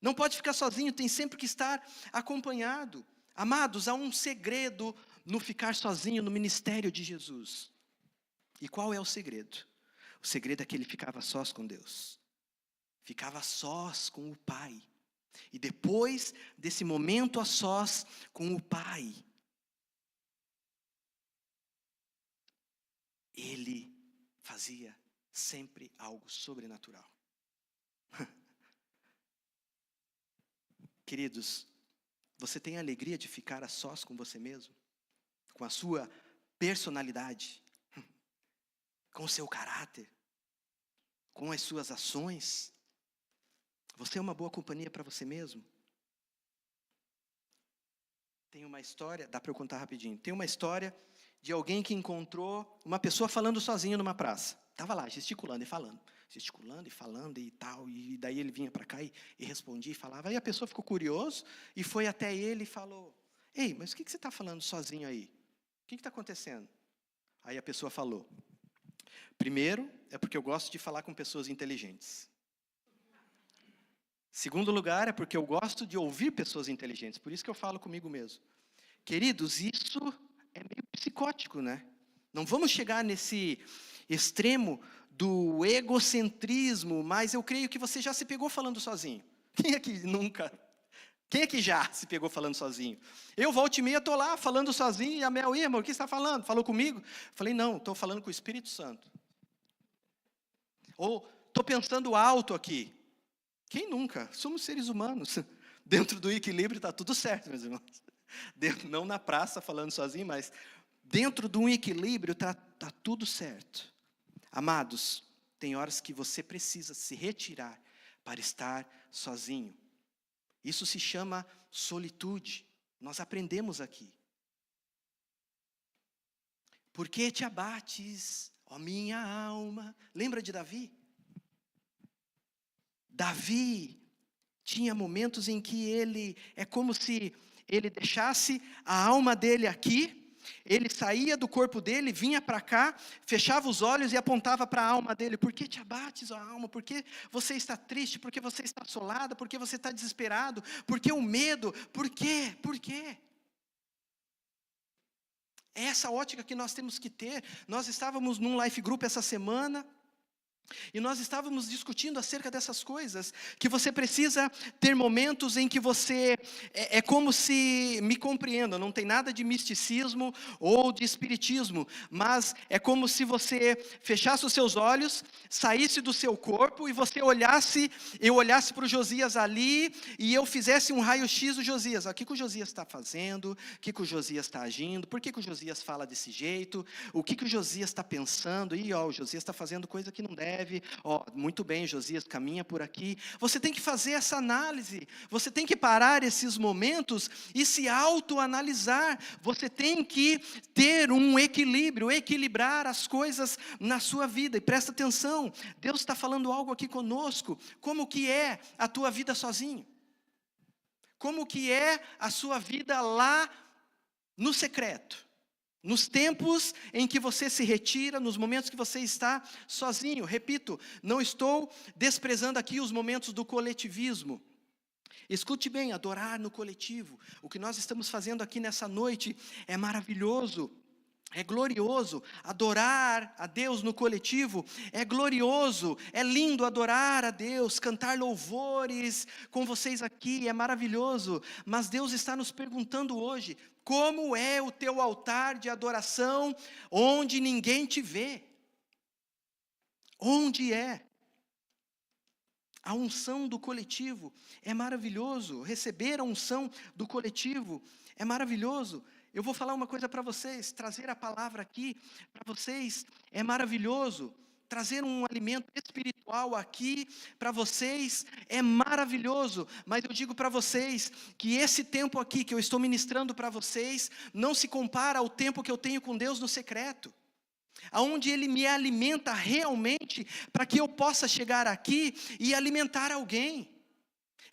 Não pode ficar sozinho, tem sempre que estar acompanhado. Amados, há um segredo no ficar sozinho no ministério de Jesus. E qual é o segredo? O segredo é que ele ficava sós com Deus. Ficava sós com o Pai. E depois desse momento a sós com o Pai, ele fazia sempre algo sobrenatural. Queridos, você tem a alegria de ficar a sós com você mesmo? Com a sua personalidade? Com o seu caráter? Com as suas ações? Você é uma boa companhia para você mesmo? Tem uma história, dá para eu contar rapidinho. Tem uma história de alguém que encontrou uma pessoa falando sozinho numa praça. Estava lá, gesticulando e falando e tal. E daí ele vinha para cá e respondia e falava. Aí a pessoa ficou curioso e foi até ele e falou: ei, mas o que você está falando sozinho aí? O que está acontecendo? Aí a pessoa falou: primeiro, é porque eu gosto de falar com pessoas inteligentes. Segundo lugar, é porque eu gosto de ouvir pessoas inteligentes. Por isso que eu falo comigo mesmo. Queridos, isso é meio psicótico, né? Não vamos chegar nesse extremo do egocentrismo, mas eu creio que você já se pegou falando sozinho. Quem aqui nunca? Quem aqui já se pegou falando sozinho? Eu, volta e meia, estou lá falando sozinho, e a Mel, irmão, o que você está falando? Falou comigo? Falei, não, estou falando com o Espírito Santo. Ou, estou pensando alto aqui. Quem nunca? Somos seres humanos. Dentro do equilíbrio está tudo certo, meus irmãos. Não na praça falando sozinho, mas dentro de um equilíbrio está tudo certo. Amados, tem horas que você precisa se retirar para estar sozinho. Isso se chama solitude. Nós aprendemos aqui. Por que te abates, ó minha alma? Lembra de Davi? Davi tinha momentos em que é como se ele deixasse a alma dele aqui, ele saía do corpo dele, vinha para cá, fechava os olhos e apontava para a alma dele. Por que te abates, ó alma? Por que você está triste? Por que você está assolada? Por que você está desesperado? Por que o medo? Por quê? Por quê? É essa ótica que nós temos que ter. Nós estávamos num life group essa semana, e nós estávamos discutindo acerca dessas coisas, que você precisa ter momentos em que você, é como se, me compreenda, não tem nada de misticismo ou de espiritismo, mas é como se você fechasse os seus olhos, saísse do seu corpo e você eu olhasse para o Josias ali, e eu fizesse um raio-x do Josias. O que o Josias está fazendo? O que o Josias está agindo? Por que o Josias fala desse jeito? O que o Josias está pensando? O Josias está fazendo coisa que não deve. Muito bem, Josias, caminha por aqui. Você tem que fazer essa análise. Você tem que parar esses momentos e se autoanalisar. Você tem que ter um equilíbrio, equilibrar as coisas na sua vida. E presta atenção, Deus está falando algo aqui conosco. Como que é a tua vida sozinho? Como que é a sua vida lá no secreto? Nos tempos em que você se retira, nos momentos que você está sozinho. Repito, não estou desprezando aqui os momentos do coletivismo. Escute bem, adorar no coletivo. O que nós estamos fazendo aqui nessa noite é maravilhoso. É glorioso. Adorar a Deus no coletivo é glorioso, é lindo adorar a Deus, cantar louvores com vocês aqui, é maravilhoso. Mas Deus está nos perguntando hoje, como é o teu altar de adoração onde ninguém te vê? Onde é? A unção do coletivo é maravilhoso, receber a unção do coletivo é maravilhoso. Eu vou falar uma coisa para vocês, trazer a palavra aqui para vocês é maravilhoso. Trazer um alimento espiritual aqui para vocês é maravilhoso. Mas eu digo para vocês que esse tempo aqui que eu estou ministrando para vocês não se compara ao tempo que eu tenho com Deus no secreto. Aonde Ele me alimenta realmente para que eu possa chegar aqui e alimentar alguém.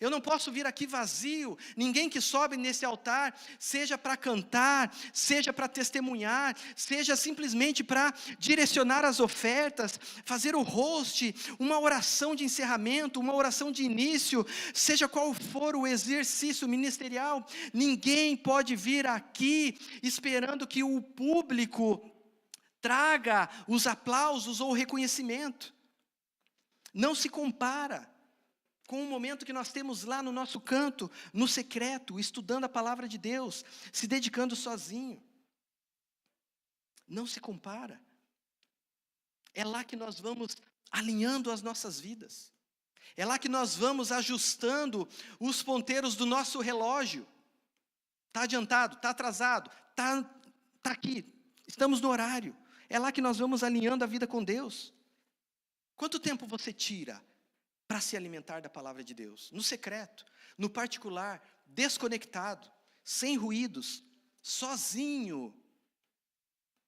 Eu não posso vir aqui vazio. Ninguém que sobe nesse altar, seja para cantar, seja para testemunhar, seja simplesmente para direcionar as ofertas, fazer o host, uma oração de encerramento, uma oração de início, seja qual for o exercício ministerial, ninguém pode vir aqui esperando que o público traga os aplausos ou o reconhecimento. Não se compara com o momento que nós temos lá no nosso canto, no secreto, estudando a palavra de Deus, se dedicando sozinho. Não se compara. É lá que nós vamos alinhando as nossas vidas. É lá que nós vamos ajustando os ponteiros do nosso relógio. Está adiantado, está atrasado, está aqui, estamos no horário. É lá que nós vamos alinhando a vida com Deus. Quanto tempo você tira para se alimentar da palavra de Deus, no secreto, no particular, desconectado, sem ruídos, sozinho,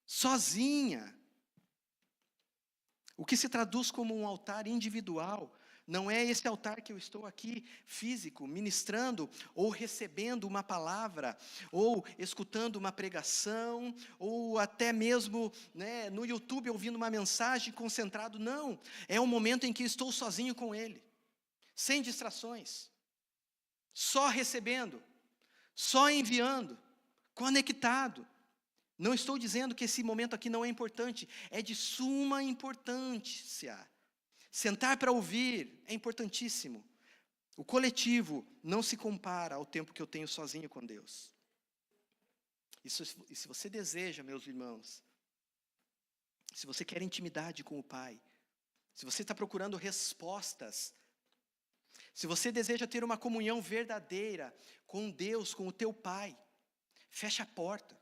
sozinha. O que se traduz como um altar individual, não é esse altar que eu estou aqui, físico, ministrando, ou recebendo uma palavra, ou escutando uma pregação, ou até mesmo, né, no YouTube ouvindo uma mensagem concentrado. Não, é um momento em que estou sozinho com Ele, sem distrações, só recebendo, só enviando, conectado. Não estou dizendo que esse momento aqui não é importante, é de suma importância. Sentar para ouvir é importantíssimo. O coletivo não se compara ao tempo que eu tenho sozinho com Deus. E se você deseja, meus irmãos, se você quer intimidade com o Pai, se você está procurando respostas, se você deseja ter uma comunhão verdadeira com Deus, com o teu Pai, fecha a porta,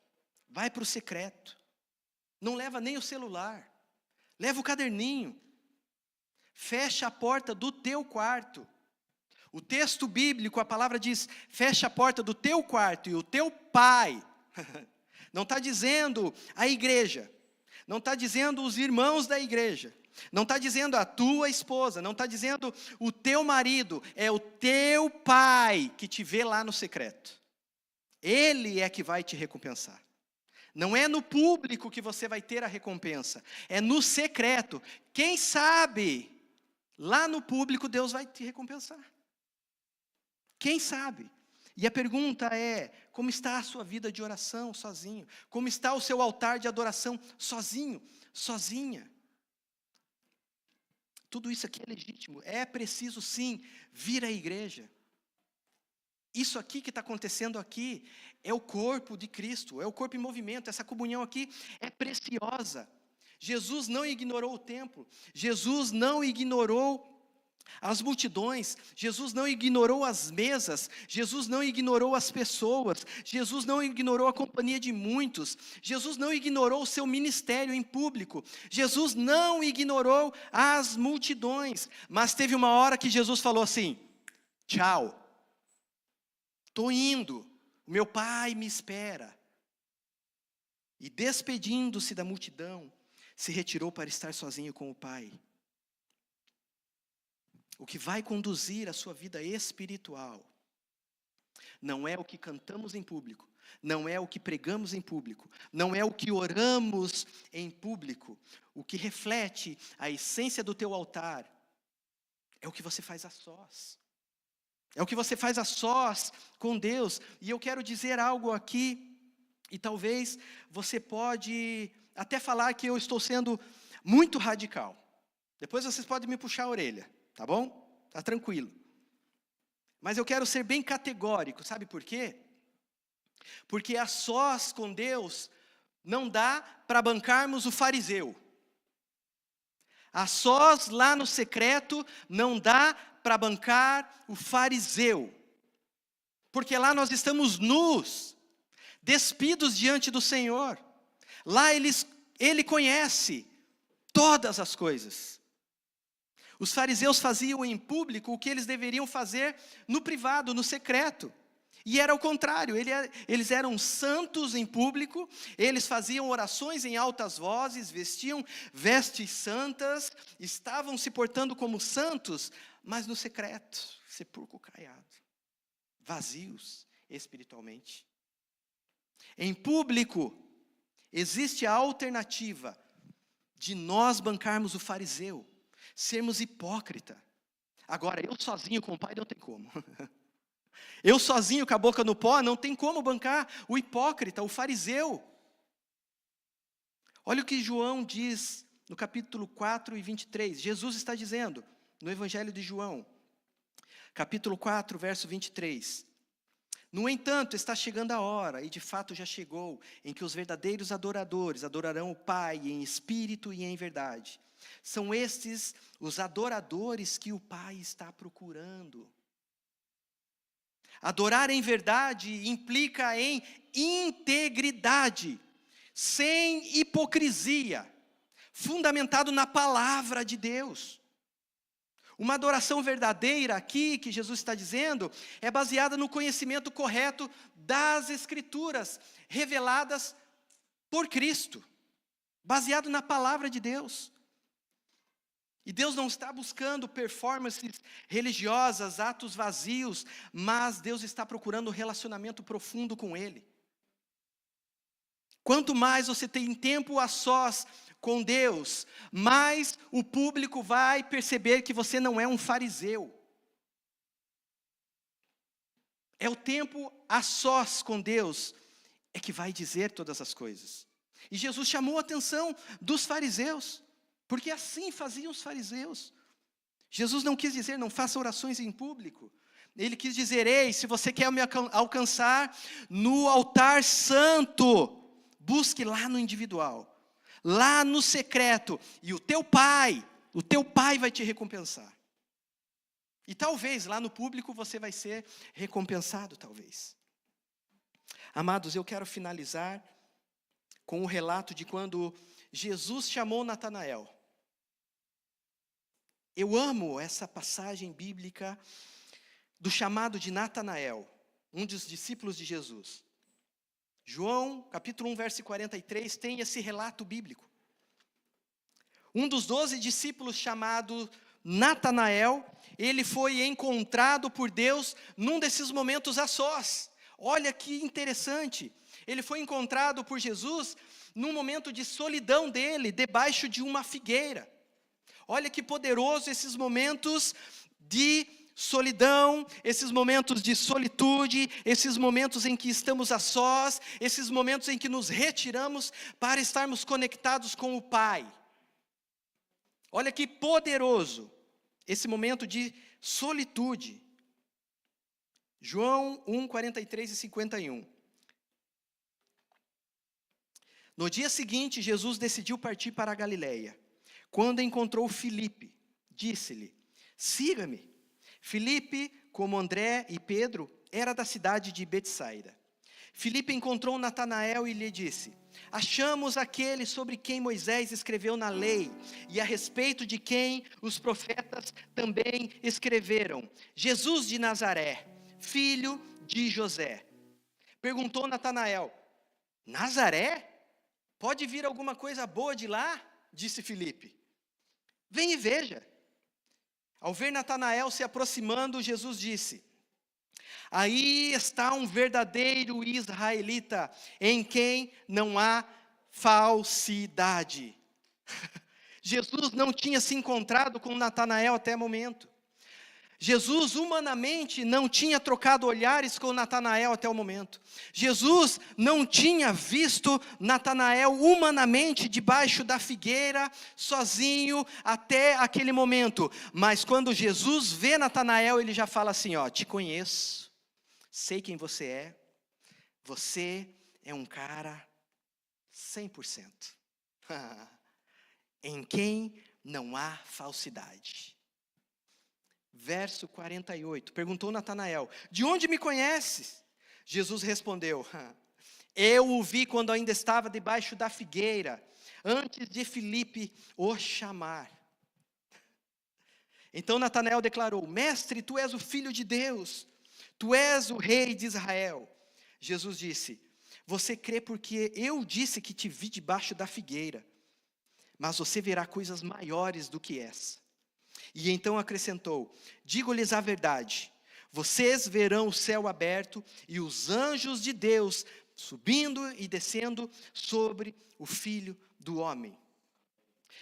vai para o secreto, não leva nem o celular, leva o caderninho, fecha a porta do teu quarto. O texto bíblico, a palavra diz, fecha a porta do teu quarto e o teu Pai, não está dizendo a igreja, não está dizendo os irmãos da igreja, não está dizendo a tua esposa, não está dizendo o teu marido, é o teu Pai que te vê lá no secreto. Ele é que vai te recompensar. Não é no público que você vai ter a recompensa, é no secreto. Quem sabe, lá no público Deus vai te recompensar. Quem sabe? E a pergunta é, como está a sua vida de oração sozinho? Como está o seu altar de adoração sozinho, sozinha? Tudo isso aqui é legítimo, é preciso sim vir à igreja. Isso aqui que está acontecendo aqui é o corpo de Cristo, é o corpo em movimento, essa comunhão aqui é preciosa. Jesus não ignorou o templo, Jesus não ignorou as multidões, Jesus não ignorou as mesas, Jesus não ignorou as pessoas, Jesus não ignorou a companhia de muitos, Jesus não ignorou o seu ministério em público, Jesus não ignorou as multidões, mas teve uma hora que Jesus falou assim, tchau, estou indo, o meu Pai me espera, e despedindo-se da multidão, se retirou para estar sozinho com o Pai. O que vai conduzir a sua vida espiritual não é o que cantamos em público, não é o que pregamos em público, não é o que oramos em público. O que reflete a essência do teu altar é o que você faz a sós. É o que você faz a sós com Deus. E eu quero dizer algo aqui, e talvez você pode até falar que eu estou sendo muito radical. Depois vocês podem me puxar a orelha. Tá bom? Tá tranquilo. Mas eu quero ser bem categórico, sabe por quê? Porque a sós com Deus não dá para bancarmos o fariseu. A sós lá no secreto não dá para bancar o fariseu. Porque lá nós estamos nus, despidos diante do Senhor. Lá Ele conhece todas as coisas. Os fariseus faziam em público o que eles deveriam fazer no privado, no secreto. E era o contrário, eles eram santos em público, eles faziam orações em altas vozes, vestiam vestes santas, estavam se portando como santos, mas no secreto, sepulcro caiado, vazios espiritualmente. Em público, existe a alternativa de nós bancarmos o fariseu, sermos hipócrita. Agora, eu sozinho com o Pai não tem como. Eu sozinho com a boca no pó não tem como bancar o hipócrita, o fariseu. Olha o que João diz no capítulo 4 e 23. Jesus está dizendo no Evangelho de João, capítulo 4, verso 23. No entanto, está chegando a hora, e de fato já chegou, em que os verdadeiros adoradores adorarão o Pai em espírito e em verdade. São estes os adoradores que o Pai está procurando. Adorar em verdade implica em integridade, sem hipocrisia, fundamentado na palavra de Deus. Uma adoração verdadeira aqui, que Jesus está dizendo, é baseada no conhecimento correto das Escrituras, reveladas por Cristo, baseado na palavra de Deus. E Deus não está buscando performances religiosas, atos vazios, mas Deus está procurando um relacionamento profundo com Ele. Quanto mais você tem tempo a sós com Deus, mais o público vai perceber que você não é um fariseu. É o tempo a sós com Deus é que vai dizer todas as coisas. E Jesus chamou a atenção dos fariseus, porque assim faziam os fariseus. Jesus não quis dizer, não faça orações em público. Ele quis dizer, ei, se você quer me alcançar no altar santo, busque lá no individual, lá no secreto, e o teu pai vai te recompensar. E talvez lá no público você vai ser recompensado, talvez. Amados, eu quero finalizar com o relato de quando Jesus chamou Natanael. Eu amo essa passagem bíblica do chamado de Natanael, um dos discípulos de Jesus. João, capítulo 1, verso 43, tem esse relato bíblico. Um dos 12 discípulos chamado Natanael, ele foi encontrado por Deus num desses momentos a sós. Olha que interessante. Ele foi encontrado por Jesus num momento de solidão dele, debaixo de uma figueira. Olha que poderoso esses momentos de solidão, esses momentos de solitude, esses momentos em que estamos a sós, esses momentos em que nos retiramos para estarmos conectados com o Pai. Olha que poderoso esse momento de solitude. João 1, 43 e 51. No dia seguinte, Jesus decidiu partir para a Galileia. Quando encontrou Filipe, disse-lhe, siga-me. Filipe, como André e Pedro, era da cidade de Betsaida. Filipe encontrou Natanael e lhe disse, achamos aquele sobre quem Moisés escreveu na lei, e a respeito de quem os profetas também escreveram, Jesus de Nazaré, filho de José. Perguntou Natanael, Nazaré? Pode vir alguma coisa boa de lá? Disse Filipe. Vem e veja. Ao ver Natanael se aproximando, Jesus disse, aí está um verdadeiro israelita, em quem não há falsidade. Jesus não tinha se encontrado com Natanael até o momento. Jesus humanamente não tinha trocado olhares com Natanael até o momento. Jesus não tinha visto Natanael humanamente debaixo da figueira, sozinho, até aquele momento. Mas quando Jesus vê Natanael, ele já fala assim, ó, te conheço, sei quem você é um cara 100%. Em quem não há falsidade. Verso 48, perguntou Natanael, de onde me conheces? Jesus respondeu, eu o vi quando ainda estava debaixo da figueira, antes de Filipe o chamar. Então Natanael declarou, mestre, tu és o Filho de Deus, tu és o Rei de Israel. Jesus disse, você crê porque eu disse que te vi debaixo da figueira, mas você verá coisas maiores do que essa. E então acrescentou, digo-lhes a verdade, vocês verão o céu aberto e os anjos de Deus subindo e descendo sobre o Filho do Homem.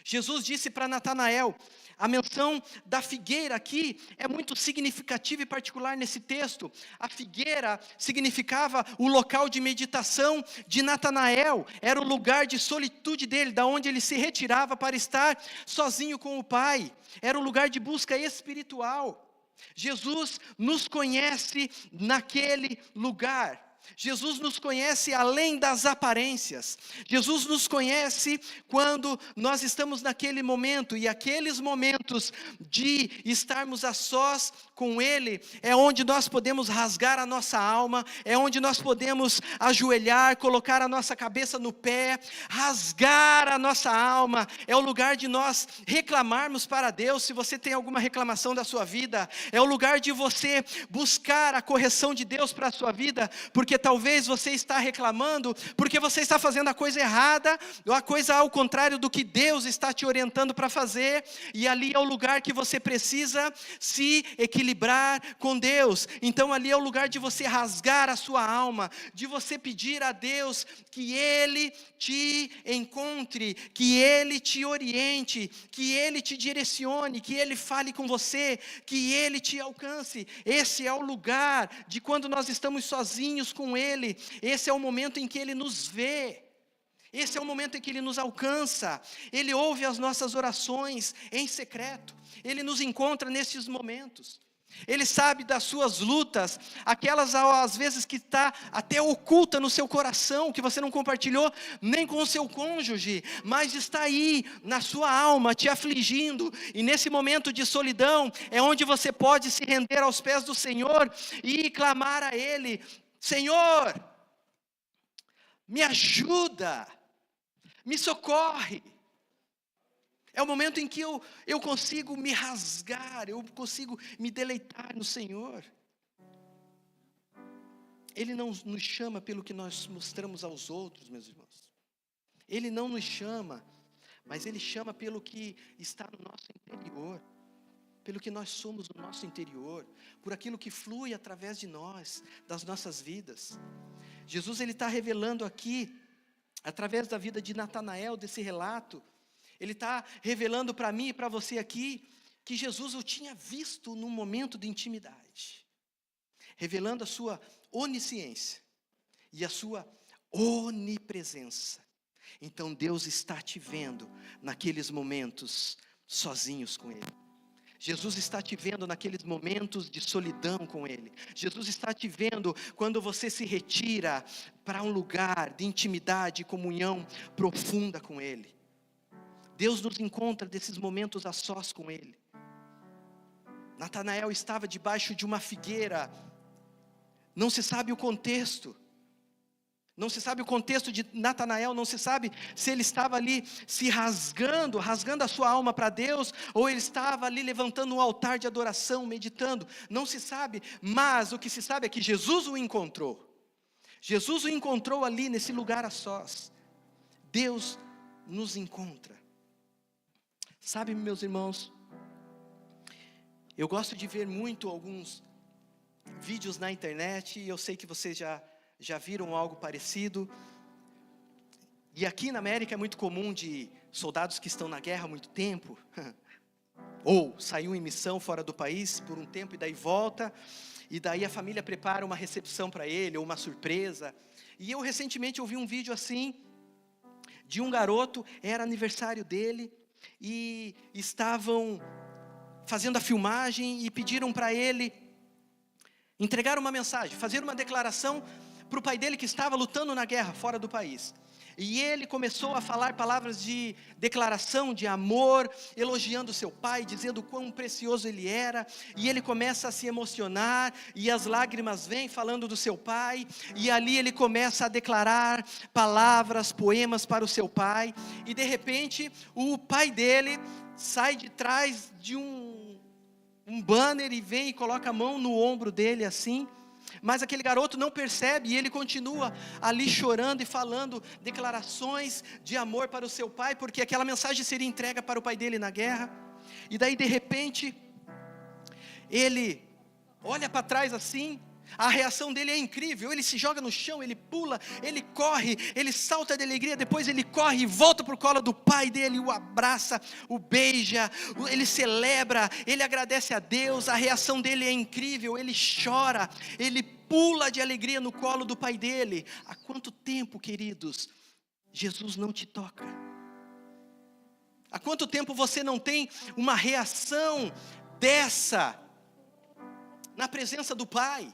Jesus disse para Natanael, a menção da figueira aqui é muito significativa e particular nesse texto. A figueira significava o local de meditação de Natanael, era o lugar de solitude dele, da onde ele se retirava para estar sozinho com o Pai, era o lugar de busca espiritual. Jesus nos conhece naquele lugar. Jesus nos conhece além das aparências. Jesus nos conhece quando nós estamos naquele momento, e aqueles momentos de estarmos a sós com Ele, é onde nós podemos rasgar a nossa alma, é onde nós podemos ajoelhar, colocar a nossa cabeça no pé, rasgar a nossa alma, é o lugar de nós reclamarmos para Deus. Se você tem alguma reclamação da sua vida, é o lugar de você buscar a correção de Deus para a sua vida, porque talvez você está reclamando, porque você está fazendo a coisa errada, ou a coisa ao contrário do que Deus está te orientando para fazer, e ali é o lugar que você precisa se equilibrar com Deus. Então ali é o lugar de você rasgar a sua alma, de você pedir a Deus que Ele te encontre, que Ele te oriente, que Ele te direcione, que Ele fale com você, que Ele te alcance. Esse é o lugar de quando nós estamos sozinhos com Ele, esse é o momento em que Ele nos vê. Esse é o momento em que Ele nos alcança, Ele ouve as nossas orações em secreto, Ele nos encontra nesses momentos. Ele sabe das suas lutas, aquelas às vezes que está até oculta no seu coração, que você não compartilhou nem com o seu cônjuge, mas está aí na sua alma te afligindo, e nesse momento de solidão é onde você pode se render aos pés do Senhor e clamar a Ele: Senhor, me ajuda, me socorre. É o momento em que eu consigo me rasgar, eu consigo me deleitar no Senhor. Ele não nos chama pelo que nós mostramos aos outros, meus irmãos. Ele não nos chama, mas Ele chama pelo que está no nosso interior, pelo que nós somos no nosso interior, por aquilo que flui através de nós, das nossas vidas. Jesus, Ele está revelando aqui, através da vida de Natanael, desse relato, Ele está revelando para mim e para você aqui, que Jesus o tinha visto num momento de intimidade, revelando a sua onisciência e a sua onipresença. Então Deus está te vendo naqueles momentos sozinhos com Ele. Jesus está te vendo naqueles momentos de solidão com Ele. Jesus está te vendo quando você se retira para um lugar de intimidade e comunhão profunda com Ele. Deus nos encontra desses momentos a sós com Ele. Natanael estava debaixo de uma figueira. Não se sabe o contexto. Não se sabe o contexto de Natanael, não se sabe se ele estava ali se rasgando a sua alma para Deus, ou ele estava ali levantando um altar de adoração, meditando. Não se sabe, mas o que se sabe é que Jesus o encontrou. Jesus o encontrou ali nesse lugar a sós. Deus nos encontra. Sabe, meus irmãos, eu gosto de ver muito alguns vídeos na internet, e eu sei que vocês já viram algo parecido. E aqui na América é muito comum de soldados que estão na guerra há muito tempo, ou saiu em missão fora do país por um tempo e daí volta, e daí a família prepara uma recepção para ele, ou uma surpresa. E eu recentemente ouvi um vídeo assim, de um garoto, era aniversário dele, e estavam fazendo a filmagem e pediram para ele entregar uma mensagem, fazer uma declaração para o pai dele que estava lutando na guerra fora do país. E ele começou a falar palavras de declaração, de amor, elogiando seu pai, dizendo quão precioso ele era. E ele começa a se emocionar, e as lágrimas vêm falando do seu pai. E ali ele começa a declarar palavras, poemas para o seu pai. E de repente, o pai dele sai de trás de um banner e vem e coloca a mão no ombro dele assim. Mas aquele garoto não percebe, e ele continua ali chorando e falando declarações de amor para o seu pai, porque aquela mensagem seria entregue para o pai dele na guerra. E daí de repente, ele olha para trás assim, a reação dele é incrível, ele se joga no chão, ele pula, ele corre, ele salta de alegria, depois ele corre e volta para o colo do pai dele, o abraça, o beija, ele celebra, ele agradece a Deus, a reação dele é incrível, ele chora, ele pula de alegria no colo do pai dele. Há quanto tempo, queridos, Jesus não te toca? Há quanto tempo você não tem uma reação dessa na presença do Pai?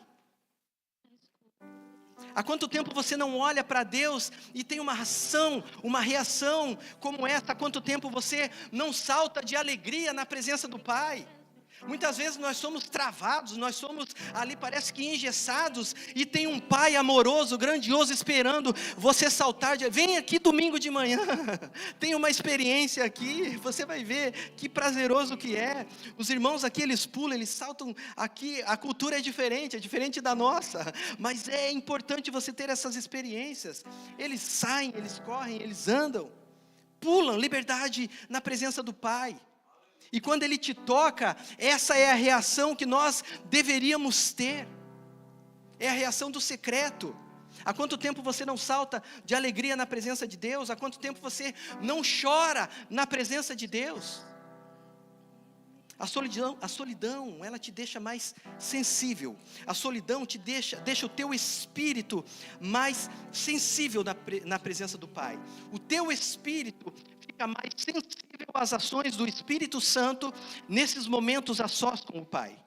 Há quanto tempo você não olha para Deus e tem uma ação, uma reação como essa? Há quanto tempo você não salta de alegria na presença do Pai? Muitas vezes nós somos travados, nós somos ali parece que engessados, e tem um Pai amoroso, grandioso, esperando você saltar. Vem aqui domingo de manhã, tem uma experiência aqui, você vai ver que prazeroso que é. Os irmãos aqui, eles pulam, eles saltam aqui, a cultura é diferente da nossa, mas é importante você ter essas experiências. Eles saem, eles correm, eles andam, pulam, liberdade na presença do Pai. E quando Ele te toca, essa é a reação que nós deveríamos ter. É a reação do secreto. Há quanto tempo você não salta de alegria na presença de Deus? Há quanto tempo você não chora na presença de Deus? A solidão, ela te deixa mais sensível. A solidão te deixa o teu espírito mais sensível na presença do Pai. O teu espírito fica mais sensível às ações do Espírito Santo nesses momentos a sós com o Pai.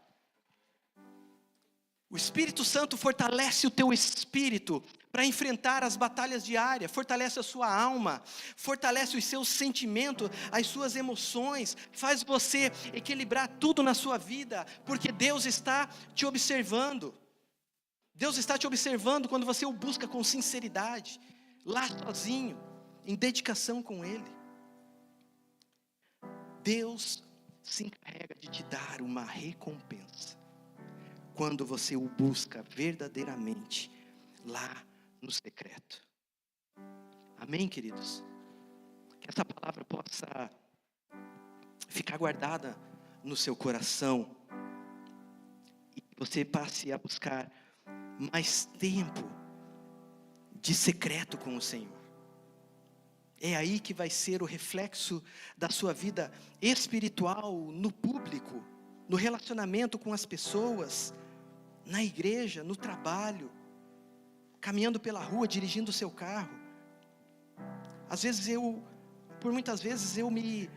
O Espírito Santo fortalece o teu espírito para enfrentar as batalhas diárias, fortalece a sua alma, fortalece os seus sentimentos, as suas emoções, faz você equilibrar tudo na sua vida, porque Deus está te observando. Deus está te observando quando você o busca com sinceridade, lá sozinho, em dedicação com Ele. Deus se encarrega de te dar uma recompensa quando você o busca verdadeiramente lá no secreto. Amém, queridos? Que essa palavra possa ficar guardada no seu coração e que você passe a buscar mais tempo de secreto com o Senhor. É aí que vai ser o reflexo da sua vida espiritual no público, no relacionamento com as pessoas, na igreja, no trabalho, caminhando pela rua, dirigindo o seu carro. Às vezes por muitas vezes eu me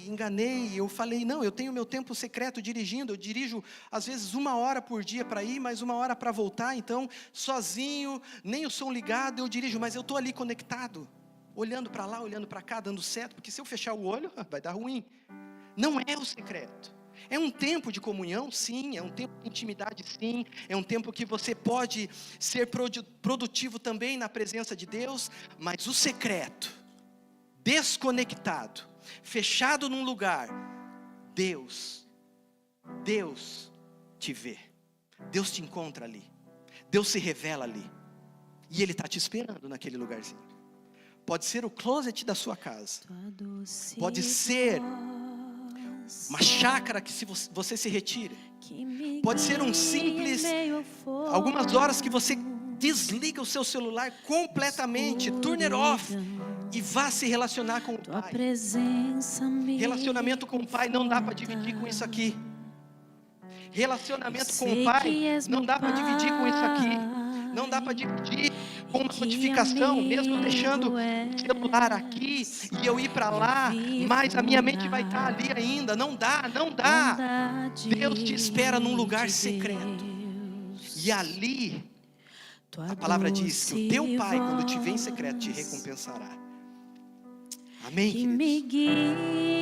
enganei, eu falei, não, eu tenho meu tempo secreto dirigindo, eu dirijo às vezes 1 hora por dia para ir, mais 1 hora para voltar, então sozinho, nem o som ligado eu dirijo, mas eu estou ali conectado, olhando para lá, olhando para cá, dando certo, porque se eu fechar o olho, vai dar ruim. Não é o secreto. É um tempo de comunhão, sim, é um tempo de intimidade, sim, é um tempo que você pode ser produtivo também na presença de Deus, mas o secreto, desconectado, fechado num lugar, Deus te vê, Deus te encontra ali, Deus se revela ali, e Ele está te esperando naquele lugarzinho. Pode ser o closet da sua casa, pode ser uma chácara que você se retira, pode ser um simples, algumas horas que você desliga o seu celular completamente, turn it off, e vá se relacionar com o Pai. Relacionamento com o Pai não dá para dividir com isso aqui. Relacionamento com o Pai não dá para dividir com isso aqui. Não dá para dividir com uma notificação, mesmo deixando o celular aqui e eu ir para lá, mas a minha mente vai estar ali ainda. Não dá. Deus te espera num lugar secreto. E ali, a palavra diz que o teu Pai, quando te vê em secreto, te recompensará. Amém, queridos?